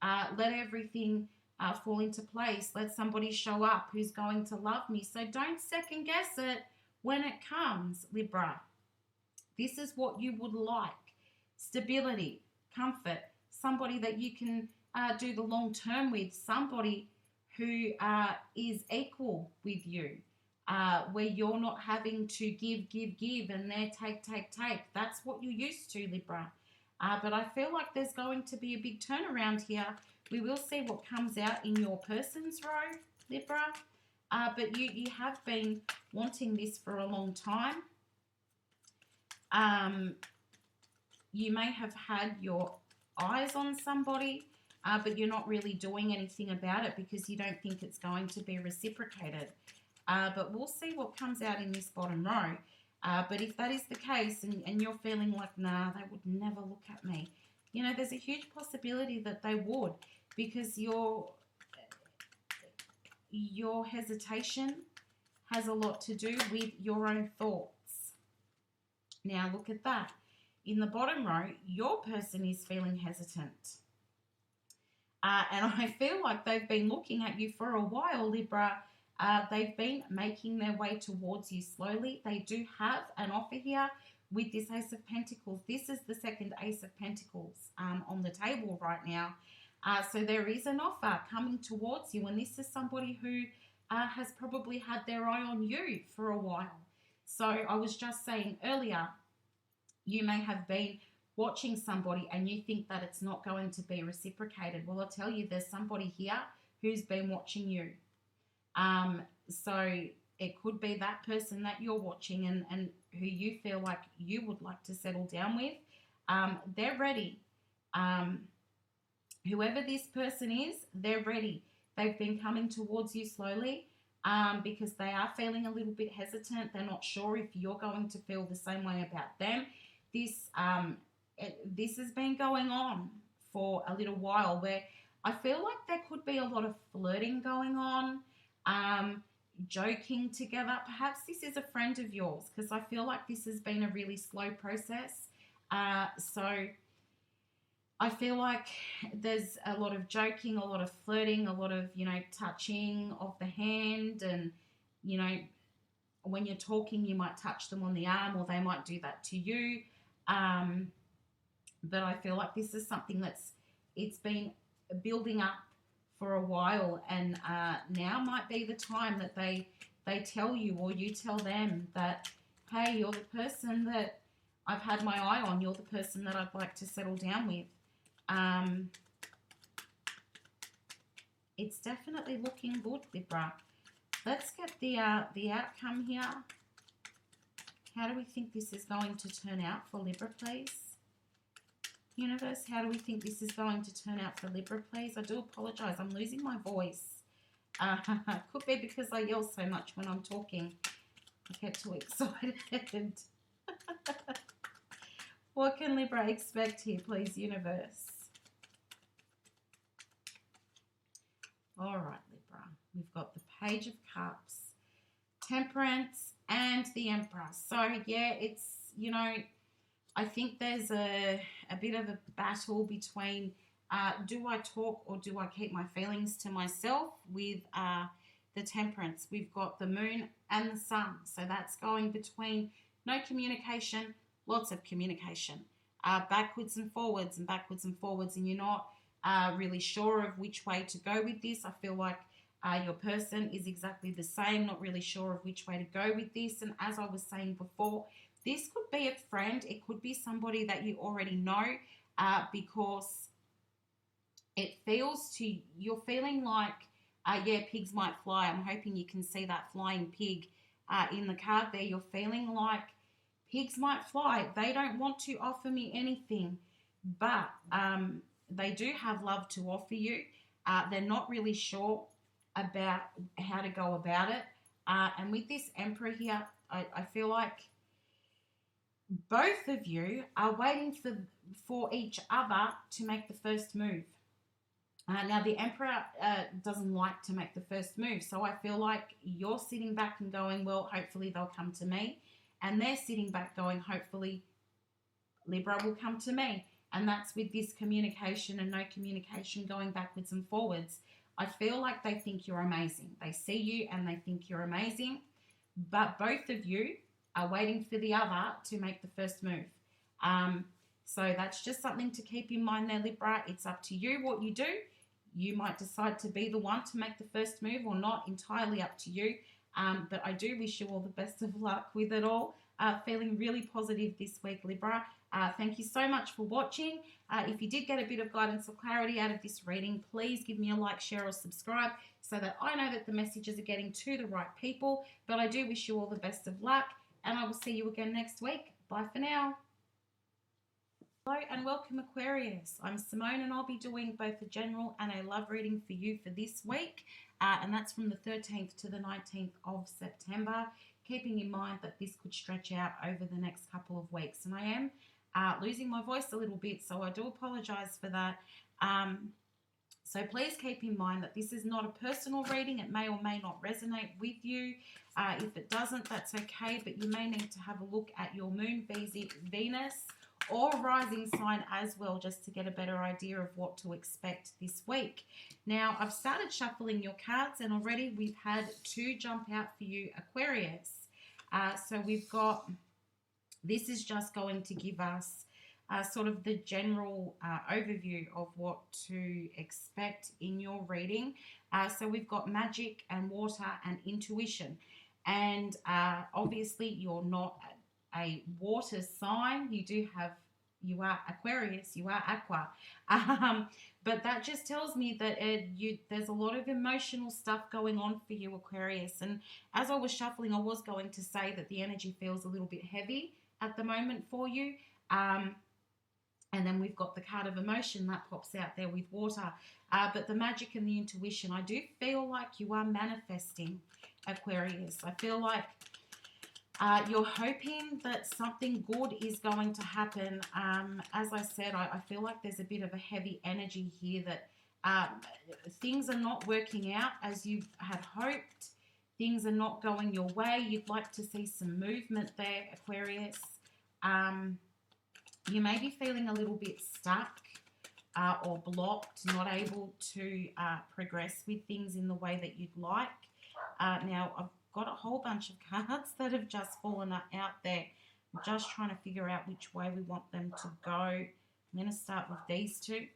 let everything fall into place. Let somebody show up who's going to love me. So don't second guess it when it comes, Libra. This is what you would like. Stability, comfort, somebody that you can do the long term with, somebody who is equal with you. Where you're not having to give, and they're take. That's what you're used to, Libra. But I feel like there's going to be a big turnaround here. We will see what comes out in your person's row, Libra. But you have been wanting this for a long time. You may have had your eyes on somebody, but you're not really doing anything about it because you don't think it's going to be reciprocated. But we'll see what comes out in this bottom row. But if that is the case and you're feeling like, nah, they would never look at me, you know, there's a huge possibility that they would, because your hesitation has a lot to do with your own thoughts. Now look at that. In the bottom row, your person is feeling hesitant. And I feel like they've been looking at you for a while, Libra. They've been making their way towards you slowly. They do have an offer here with this Ace of Pentacles. This is the second Ace of Pentacles on the table right now. So there is an offer coming towards you, and this is somebody who has probably had their eye on you for a while. So I was just saying earlier, you may have been watching somebody and you think that it's not going to be reciprocated. Well, I'll tell you, there's somebody here who's been watching you. So it could be that person that you're watching and who you feel like you would like to settle down with. They're ready. Whoever this person is, they're ready. They've been coming towards you slowly because they are feeling a little bit hesitant. They're not sure if you're going to feel the same way about them. This has been going on for a little while, where I feel like there could be a lot of flirting going on, joking together. Perhaps this is a friend of yours, because I feel like this has been a really slow process. So I feel like there's a lot of joking, a lot of flirting, a lot of, touching of the hand. And, when you're talking, you might touch them on the arm, or they might do that to you. But I feel like this is something it's been building up for a while, and now might be the time that they tell you, or you tell them, that, hey, you're the person that I've had my eye on. You're the person that I'd like to settle down with. It's definitely looking good, Libra. Let's get the outcome here. How do we think this is going to turn out for Libra, please? Universe, how do we think this is going to turn out for Libra, please? I do apologize. I'm losing my voice. Could be because I yell so much when I'm talking. I get too excited. What can Libra expect here, please, Universe? All right, Libra. We've got the Page of Cups, Temperance, and the Emperor. So, yeah, it's, I think there's a bit of a battle between do I talk or do I keep my feelings to myself with the Temperance. We've got the Moon and the Sun. So that's going between no communication, lots of communication, backwards and forwards, and you're not really sure of which way to go with this. I feel like your person is exactly the same, not really sure of which way to go with this. And as I was saying before, this could be a friend. It could be somebody that you already know, because it feels to, you're feeling like, yeah, pigs might fly. I'm hoping you can see that flying pig in the card there. You're feeling like pigs might fly. They don't want to offer me anything, but they do have love to offer you. They're not really sure about how to go about it. And with this Emperor here, I feel like both of you are waiting for each other to make the first move. Now, the Emperor doesn't like to make the first move. So I feel like you're sitting back and going, well, hopefully they'll come to me. And they're sitting back going, hopefully Libra will come to me. And that's with this communication and no communication going backwards and forwards. I feel like they think you're amazing. They see you and they think you're amazing. But both of you are waiting for the other to make the first move. So that's just something to keep in mind there, Libra. It's up to you what you do. You might decide to be the one to make the first move or not, entirely up to you. But I do wish you all the best of luck with it all. Feeling really positive this week, Libra. Thank you so much for watching. If you did get a bit of guidance or clarity out of this reading, please give me a like, share, or subscribe so that I know that the messages are getting to the right people. But I do wish you all the best of luck, and I will see you again next week. Bye for now. Hello and welcome, Aquarius. I'm Simone, and I'll be doing both a general and a love reading for you for this week, and that's from the 13th to the 19th of September, keeping in mind that this could stretch out over the next couple of weeks. And I am losing my voice a little bit, so I do apologize for that. So please keep in mind that this is not a personal reading. It may or may not resonate with you. If it doesn't, that's okay, but you may need to have a look at your moon, Venus, or rising sign as well, just to get a better idea of what to expect this week. Now, I've started shuffling your cards, and already we've had two jump out for you, Aquarius. So we've got, this is just going to give us sort of the general overview of what to expect in your reading. So we've got magic and water and intuition. And obviously you're not a water sign. You are Aquarius, you are Aqua. But that just tells me that there's a lot of emotional stuff going on for you, Aquarius. And as I was shuffling, I was going to say that the energy feels a little bit heavy at the moment for you. And then we've got the card of emotion that pops out there with water. But the magic and the intuition, I do feel like you are manifesting, Aquarius. I feel like you're hoping that something good is going to happen. As I said, I feel like there's a bit of a heavy energy here that things are not working out as you had hoped. Things are not going your way. You'd like to see some movement there, Aquarius. You may be feeling a little bit stuck or blocked, not able to progress with things in the way that you'd like. Now, I've got a whole bunch of cards that have just fallen out there. I'm just trying to figure out which way we want them to go. I'm going to start with these two.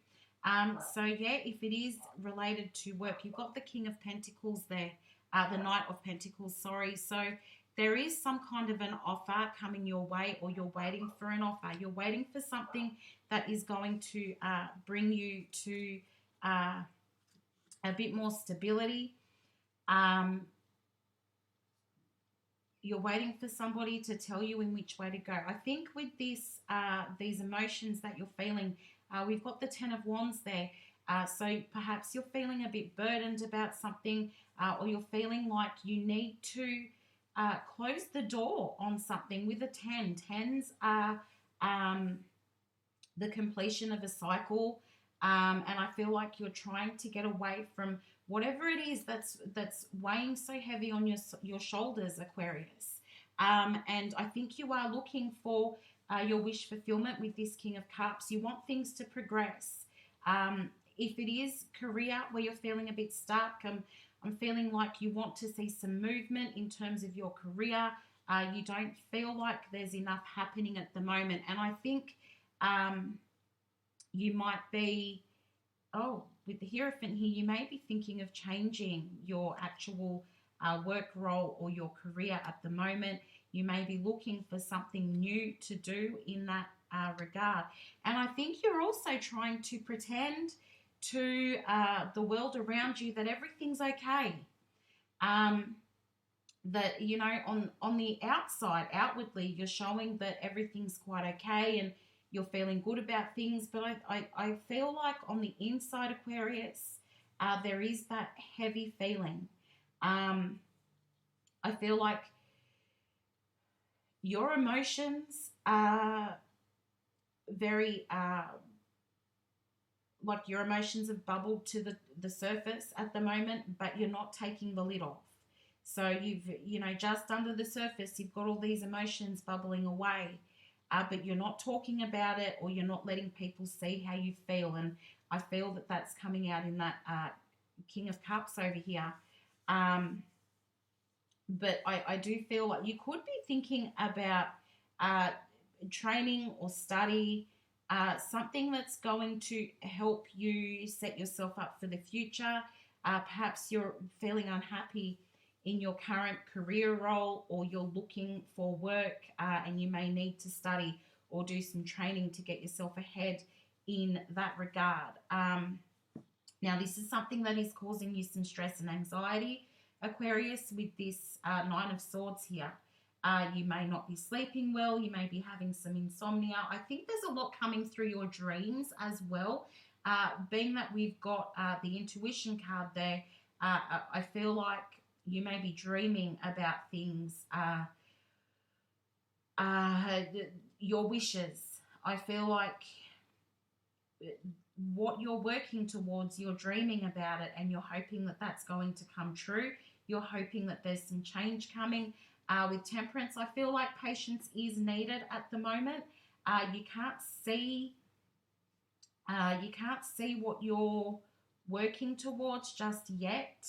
So, yeah, if it is related to work, you've got the King of Pentacles there, the Knight of Pentacles, sorry. So, there is some kind of an offer coming your way, or you're waiting for an offer. You're waiting for something that is going to bring you to a bit more stability. You're waiting for somebody to tell you in which way to go. I think with this, these emotions that you're feeling, we've got the Ten of Wands there. So perhaps you're feeling a bit burdened about something, or you're feeling like you need to close the door on something with a 10. Tens are the completion of a cycle, and I feel like you're trying to get away from whatever it is that's weighing so heavy on your shoulders, Aquarius. And I think you are looking for your wish fulfillment with this King of Cups. You want things to progress. If it is career where you're feeling a bit stuck, I'm feeling like you want to see some movement in terms of your career. You don't feel like there's enough happening at the moment. And I think you might be, with the Hierophant here, you may be thinking of changing your actual work role or your career at the moment. You may be looking for something new to do in that regard. And I think you're also trying to pretend to the world around you that everything's okay. That, you know, on the outside, outwardly, you're showing that everything's quite okay and you're feeling good about things. But I feel like on the inside, Aquarius, there is that heavy feeling. I feel like your emotions are very... like your emotions have bubbled to the surface at the moment, but you're not taking the lid off. So you know, just under the surface, you've got all these emotions bubbling away, but you're not talking about it, or you're not letting people see how you feel. And I feel that that's coming out in that King of Cups over here. But I do feel like you could be thinking about training or study, something that's going to help you set yourself up for the future. Perhaps you're feeling unhappy in your current career role, or you're looking for work, and you may need to study or do some training to get yourself ahead in that regard. Now, this is something that is causing you some stress and anxiety, Aquarius, with this Nine of Swords here. You may not be sleeping well. You may be having some insomnia. I think there's a lot coming through your dreams as well. Being that we've got the intuition card there, I feel like you may be dreaming about things, your wishes. I feel like what you're working towards, you're dreaming about it, and you're hoping that that's going to come true. You're hoping that there's some change coming. With Temperance, I feel like patience is needed at the moment. You can't see what you're working towards just yet.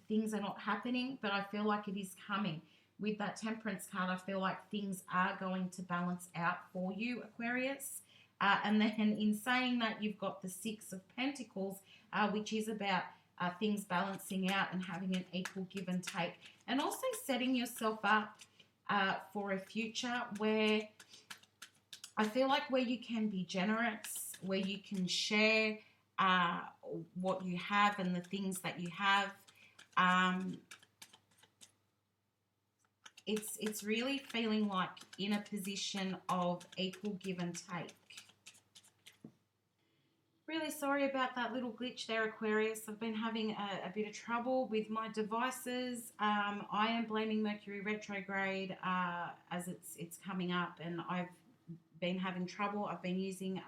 Things are not happening, but I feel like it is coming. With that Temperance card, I feel like things are going to balance out for you, Aquarius. And then in saying that, you've got the Six of Pentacles, which is about things balancing out and having an equal give and take, and also setting yourself up for a future where I feel like where you can be generous, where you can share what you have and the things that you have. It's really feeling like in a position of equal give and take. Really sorry about that little glitch there, Aquarius. I've been having a bit of trouble with my devices. I am blaming Mercury retrograde as it's coming up, and I've been having trouble. I've been using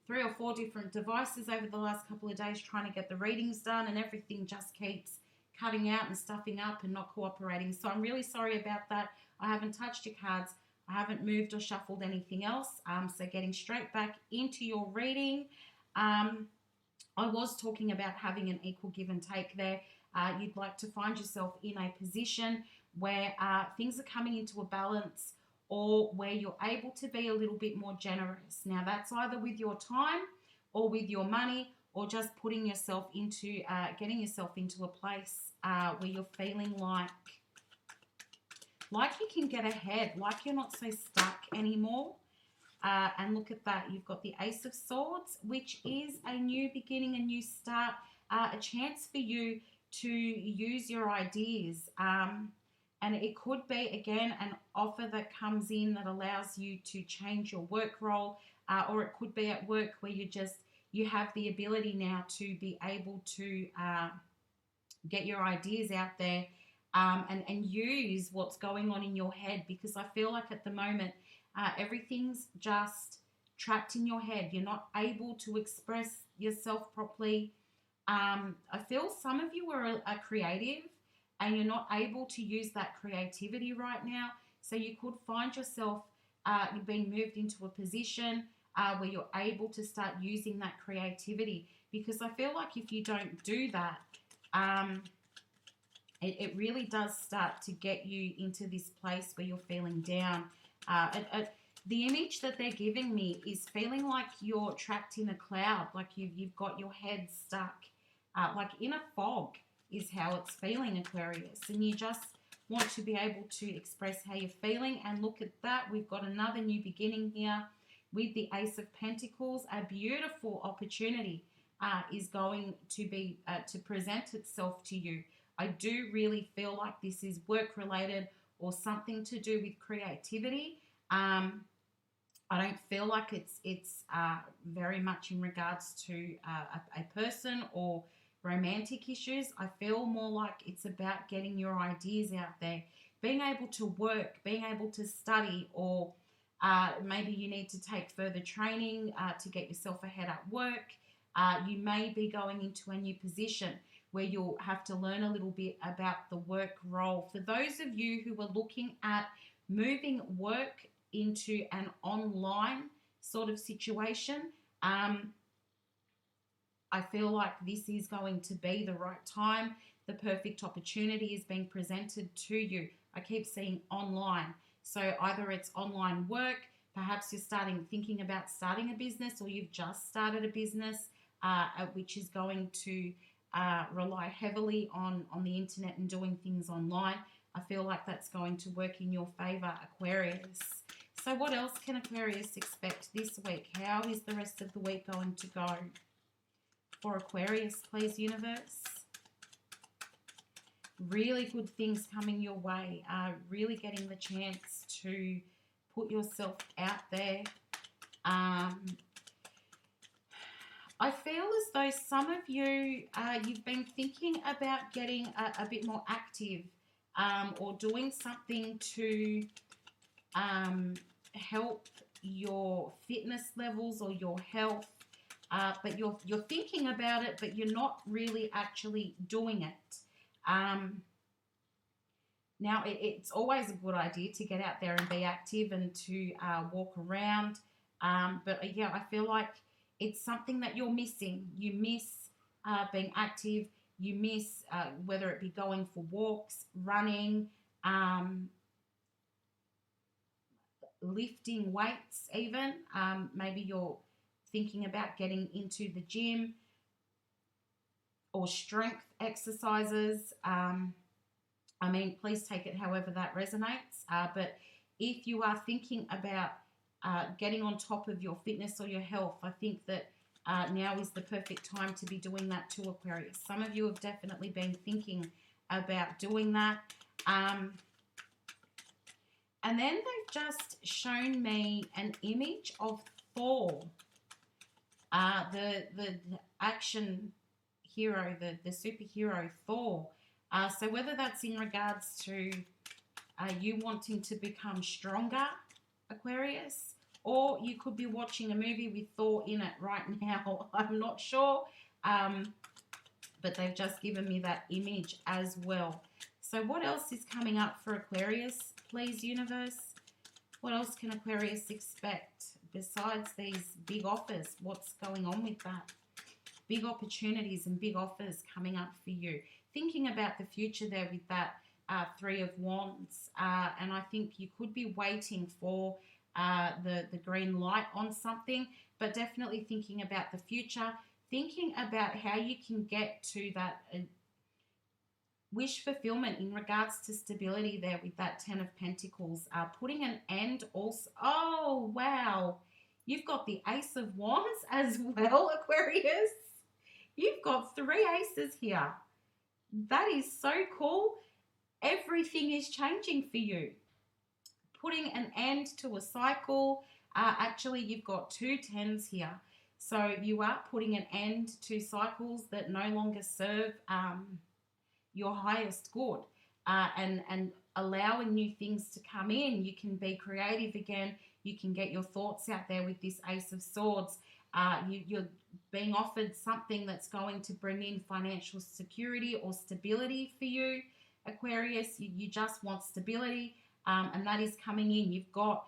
3 or 4 different devices over the last couple of days trying to get the readings done, and everything just keeps cutting out and stuffing up and not cooperating. So I'm really sorry about that. I haven't touched your cards. I haven't moved or shuffled anything else. So getting straight back into your reading. I was talking about having an equal give and take there. You'd like to find yourself in a position where things are coming into a balance, or where you're able to be a little bit more generous. Now, that's either with your time or with your money, or just putting yourself into, getting yourself into a place where you're feeling like you can get ahead, like you're not so stuck anymore. And look at that, you've got the Ace of Swords, which is a new beginning, a new start, a chance for you to use your ideas. And it could be, again, an offer that comes in that allows you to change your work role, or it could be at work where you have the ability now to be able to get your ideas out there, and use what's going on in your head, because I feel like at the moment, everything's just trapped in your head. You're not able to express yourself properly. I feel some of you are creative, and you're not able to use that creativity right now. So you could find yourself being moved into a position where you're able to start using that creativity, because I feel like if you don't do that, it really does start to get you into this place where you're feeling down. The image that they're giving me is feeling like you're trapped in a cloud, like you've got your head stuck, like in a fog is how it's feeling, Aquarius. And you just want to be able to express how you're feeling. And look at that, we've got another new beginning here with the Ace of Pentacles. A beautiful opportunity is going to be to present itself to you. I do really feel like this is work related or something to do with creativity. I don't feel like it's very much in regards to a person or romantic issues. I feel more like it's about getting your ideas out there, being able to work, being able to study, or maybe you need to take further training to get yourself ahead at work. You may be going into a new position where you'll have to learn a little bit about the work role. For those of you who are looking at moving work into an online sort of situation, I feel like this is going to be the right time. The perfect opportunity is being presented to you. I keep seeing online. So either it's online work, perhaps you're thinking about starting a business, or you've just started a business, which is going to rely heavily on the internet and doing things online. I feel like that's going to work in your favor, Aquarius. So what else can Aquarius expect this week? How is the rest of the week going to go for Aquarius, please, universe? Really good things coming your way. Really getting the chance to put yourself out there. I feel as though some of you, you've been thinking about getting a bit more active, or doing something to help your fitness levels or your health, but you're thinking about it, but you're not really actually doing it. Now, it's always a good idea to get out there and be active and to walk around, but yeah, I feel like it's something that you're missing. You miss being active. You miss whether it be going for walks, running, lifting weights even. Maybe you're thinking about getting into the gym or strength exercises. I mean, please take it however that resonates. But if you are thinking about getting on top of your fitness or your health, I think that now is the perfect time to be doing that too, Aquarius. Some of you have definitely been thinking about doing that. And then they've just shown me an image of Thor. The action hero, the superhero Thor. So whether that's in regards to you wanting to become stronger, Aquarius, or you could be watching a movie with Thor in it right now. I'm not sure, but they've just given me that image as well. So what else is coming up for Aquarius, please, universe? What else can Aquarius expect besides these big offers? What's going on with that? Big opportunities and big offers coming up for you. Thinking about the future there with that Three of Wands. And I think you could be waiting for the green light on something, but definitely thinking about the future. Thinking about how you can get to that wish fulfillment in regards to stability there with that Ten of Pentacles. Putting an end also. Oh, wow. You've got the Ace of Wands as well, Aquarius. You've got 3 aces here. That is so cool. Everything is changing for you. Putting an end to a cycle. Actually, you've got 2 tens here. So you are putting an end to cycles that no longer serve your highest good, and allowing new things to come in. You can be creative again. You can get your thoughts out there with this Ace of Swords. You're being offered something that's going to bring in financial security or stability for you, Aquarius. You just want stability, and that is coming in. You've got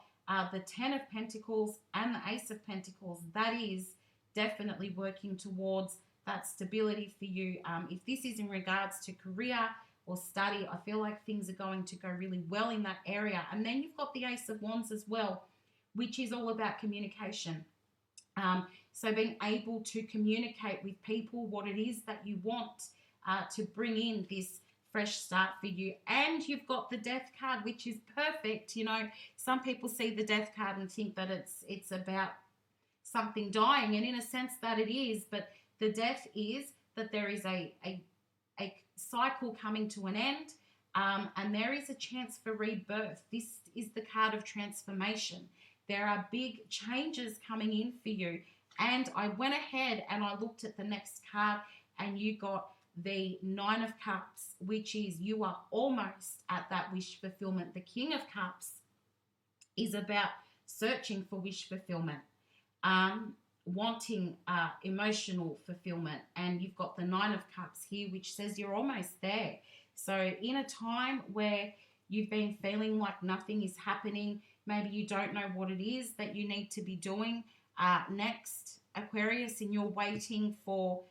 the Ten of Pentacles and the Ace of Pentacles. That is definitely working towards that stability for you. If this is in regards to career or study, I feel like things are going to go really well in that area. And then you've got the Ace of Wands as well, which is all about communication. So being able to communicate with people what it is that you want to bring in this fresh start for you. And you've got the Death card, which is perfect. You know, some people see the Death card and think that it's about something dying, and in a sense that it is, but the Death is that there is a cycle coming to an end, and there is a chance for rebirth. This is the card of transformation. There are big changes coming in for you. And I went ahead and I looked at the next card, and you got the Nine of Cups, which is you are almost at that wish fulfillment. The King of Cups is about searching for wish fulfillment, wanting emotional fulfillment. And you've got the Nine of Cups here, which says you're almost there. So in a time where you've been feeling like nothing is happening, maybe you don't know what it is that you need to be doing next, Aquarius, and you're waiting for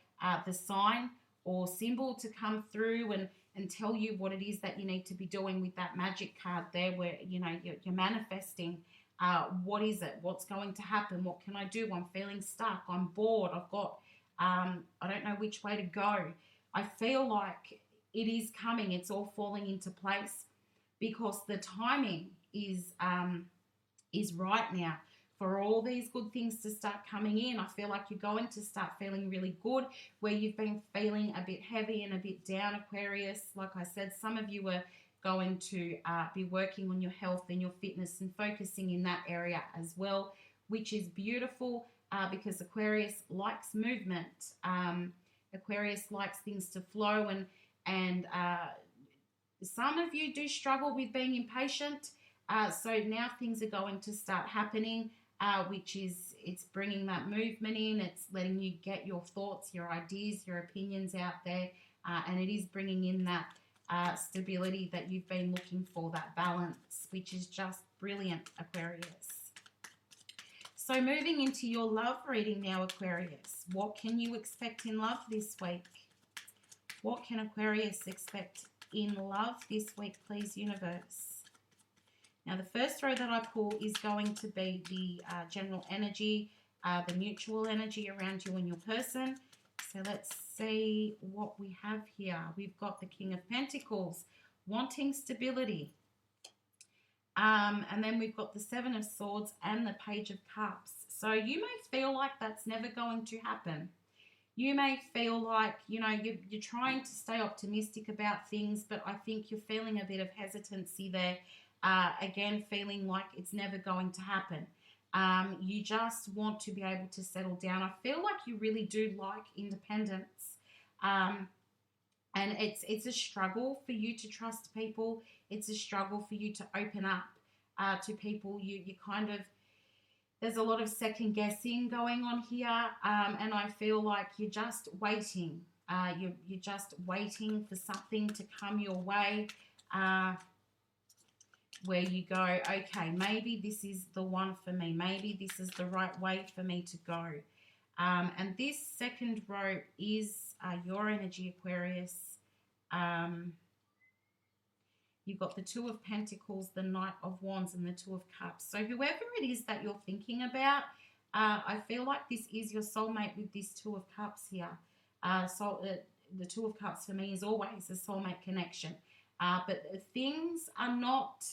the sign or symbol to come through and tell you what it is that you need to be doing with that Magic card there, where, you know, you're manifesting. What is it? What's going to happen? What can I do? I'm feeling stuck. I'm bored. I've got, I don't know which way to go. I feel like it is coming. It's all falling into place because the timing is right now for all these good things to start coming in. I feel like you're going to start feeling really good where you've been feeling a bit heavy and a bit down, Aquarius. Like I said, some of you are going to be working on your health and your fitness and focusing in that area as well, which is beautiful because Aquarius likes movement. Aquarius likes things to flow, and some of you do struggle with being impatient. So now things are going to start happening, which is, it's bringing that movement in. It's letting you get your thoughts, your ideas, your opinions out there, and it is bringing in that stability that you've been looking for, that balance, which is just brilliant, Aquarius. So moving into your love reading now, Aquarius. What can you expect in love this week? What can Aquarius expect in love this week, please, universe? Now, the first row that I pull is going to be the general energy, the mutual energy around you and your person. So let's see what we have here. We've got the King of Pentacles, wanting stability. And then we've got the Seven of Swords and the Page of Cups. So you may feel like that's never going to happen. You may feel like, you know, you're trying to stay optimistic about things, but I think you're feeling a bit of hesitancy there. Again, feeling like it's never going to happen. You just want to be able to settle down. I feel like you really do like independence. And it's a struggle for you to trust people. It's a struggle for you to open up to people. You kind of, there's a lot of second guessing going on here, and I feel like you're just waiting. You're just waiting for something to come your way, where you go, okay, maybe this is the one for me. Maybe this is the right way for me to go. And this second row is your energy, Aquarius. You've got the Two of Pentacles, the Knight of Wands, and the Two of Cups. So whoever it is that you're thinking about, I feel like this is your soulmate with this Two of Cups here. The Two of Cups for me is always a soulmate connection. But things are not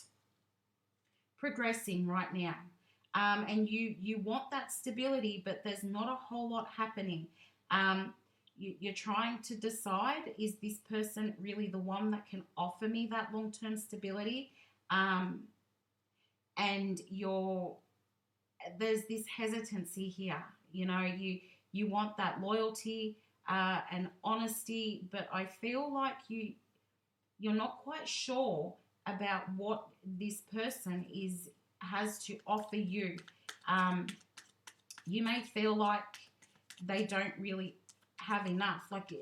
progressing right now. And you want that stability, but there's not a whole lot happening. You're trying to decide, is this person really the one that can offer me that long-term stability? And there's this hesitancy here. You know, you want that loyalty and honesty, but I feel like you're not quite sure about what this person has to offer you. You may feel like they don't really have enough. Like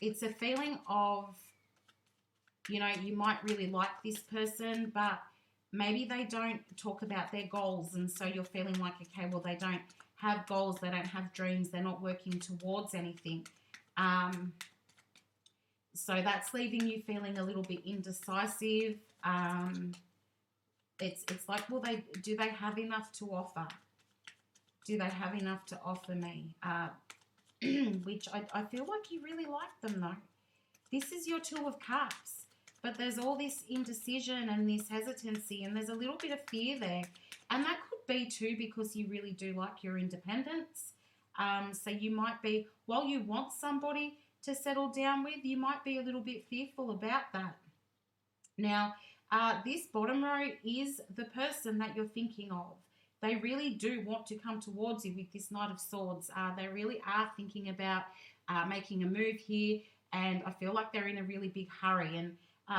it's a feeling of, you know, you might really like this person, but maybe they don't talk about their goals, and so you're feeling like, okay, well, they don't have goals, they don't have dreams, they're not working towards anything. So that's leaving you feeling a little bit indecisive. It's like, well, do they have enough to offer? Do they have enough to offer me? Which I feel like you really like them, though. This is your Two of Cups, but there's all this indecision and this hesitancy, and there's a little bit of fear there. And that could be, too, because you really do like your independence. So you might be, while you want somebody to settle down with, you might be a little bit fearful about that. Now, this bottom row is the person that you're thinking of. They really do want to come towards you with this Knight of Swords. They really are thinking about making a move here, and I feel like they're in a really big hurry. And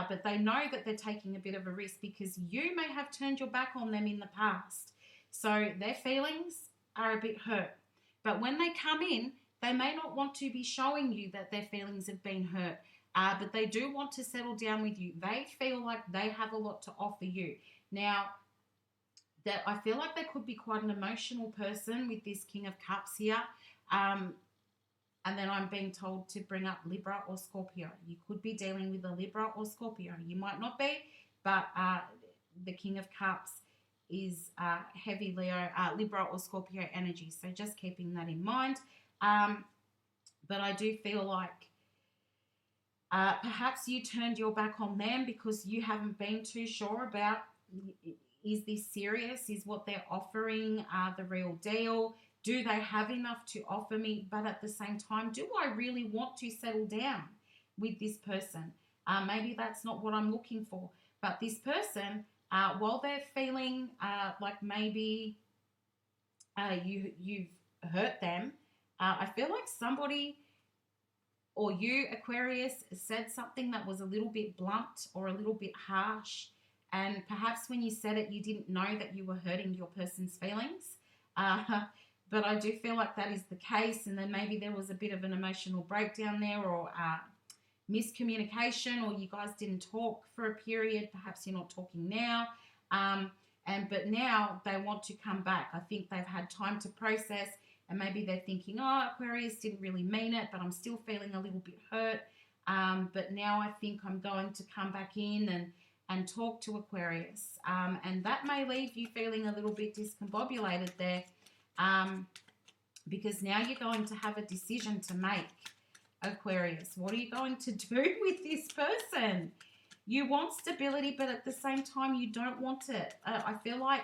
but they know that they're taking a bit of a risk because you may have turned your back on them in the past. So their feelings are a bit hurt. But when they come in, they may not want to be showing you that their feelings have been hurt, but they do want to settle down with you. They feel like they have a lot to offer you. Now, that I feel like they could be quite an emotional person with this King of Cups here. And then I'm being told to bring up Libra or Scorpio. You could be dealing with a Libra or Scorpio. You might not be, but the King of Cups is heavy Leo, Libra or Scorpio energy. So just keeping that in mind. But I do feel like perhaps you turned your back on them because you haven't been too sure about, is this serious? Is what they're offering the real deal? Do they have enough to offer me? But at the same time, do I really want to settle down with this person? Maybe that's not what I'm looking for. But this person, while they're feeling like maybe you've hurt them, I feel like somebody or you, Aquarius, said something that was a little bit blunt or a little bit harsh. And perhaps when you said it, you didn't know that you were hurting your person's feelings. But I do feel like that is the case. And then maybe there was a bit of an emotional breakdown there, or miscommunication, or you guys didn't talk for a period. Perhaps you're not talking now. But now they want to come back. I think they've had time to process, and maybe they're thinking, oh, Aquarius didn't really mean it, but I'm still feeling a little bit hurt. But now I think I'm going to come back in and talk to Aquarius. And that may leave you feeling a little bit discombobulated there, because now you're going to have a decision to make, Aquarius. What are you going to do with this person? You want stability, but at the same time, you don't want it. I feel like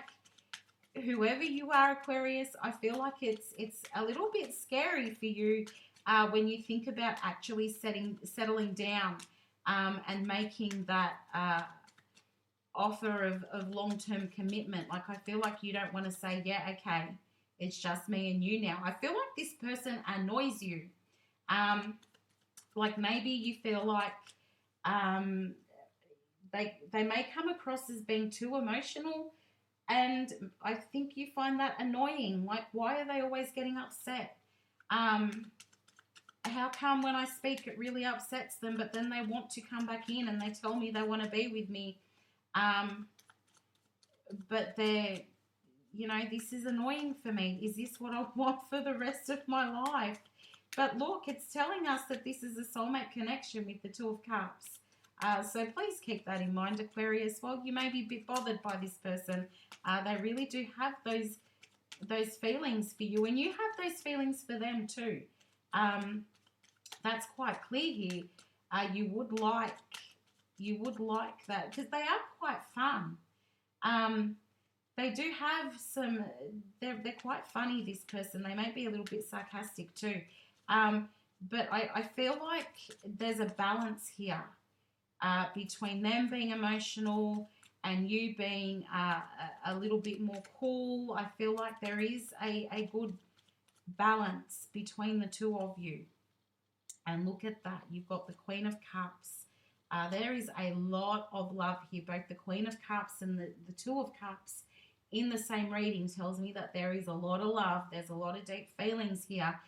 whoever you are, Aquarius, I feel like it's a little bit scary for you when you think about actually settling down and making that offer of long-term commitment. Like, I feel like you don't want to say, yeah, okay, it's just me and you now. I feel like this person annoys you. Like, maybe you feel like um, they may come across as being too emotional, and I think you find that annoying. Like, why are they always getting upset? How come when I speak it really upsets them, but then they want to come back in and they tell me they want to be with me? But they're, this is annoying for me. Is this what I want for the rest of my life? But look, it's telling us that this is a soulmate connection with the Two of Cups. So please keep that in mind, Aquarius. Well, you may be a bit bothered by this person. They really do have those feelings for you, and you have those feelings for them too. That's quite clear here. You would like that, because they are quite fun. They do have some, they're quite funny, this person. They may be a little bit sarcastic too. But I feel like there's a balance here between them being emotional and you being a little bit more cool. I feel like there is a good balance between the two of you. And look at that. You've got the Queen of Cups. There is a lot of love here. Both the Queen of Cups and the Two of Cups in the same reading tells me that there is a lot of love. There's a lot of deep feelings here.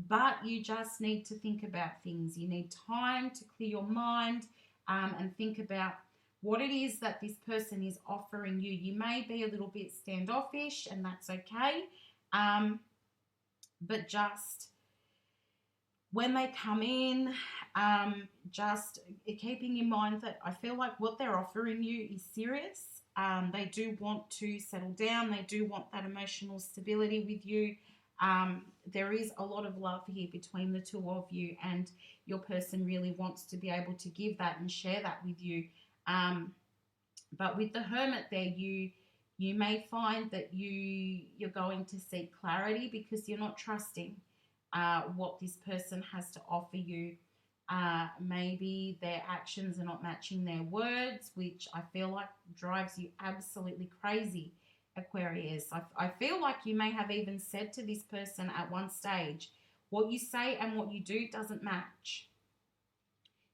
But you just need to think about things. You need time to clear your mind and think about what it is that this person is offering you. You may be a little bit standoffish, and that's okay. But just when they come in, just keeping in mind that I feel like what they're offering you is serious. They do want to settle down. They do want that emotional stability with you. There is a lot of love here between the two of you, and your person really wants to be able to give that and share that with you. But with the Hermit there, you may find that you're going to seek clarity because you're not trusting what this person has to offer you. Maybe their actions are not matching their words, which I feel like drives you absolutely crazy, Aquarius. I feel like you may have even said to this person at one stage, what you say and what you do doesn't match.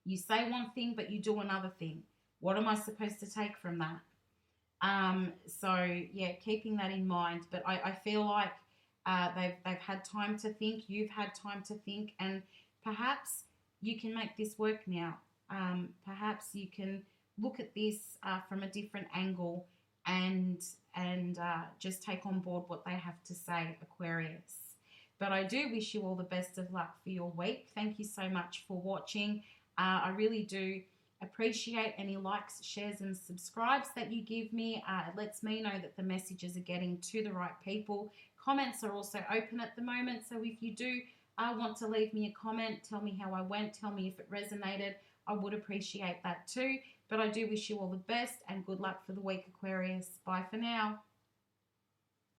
You say one thing, but you do another thing. What am I supposed to take from that? So yeah, keeping that in mind. But I feel like they've had time to think. You've had time to think, and perhaps you can make this work now. Perhaps you can look at this from a different angle and just take on board what they have to say, Aquarius. But I do wish you all the best of luck for your week. Thank you so much for watching. I really do appreciate any likes, shares and subscribes that you give me. It lets me know that the messages are getting to the right people. Comments are also open at the moment, so if you do want to leave me a comment, tell me how I went, tell me if it resonated, I would appreciate that too. But I do wish you all the best and good luck for the week, Aquarius. Bye for now.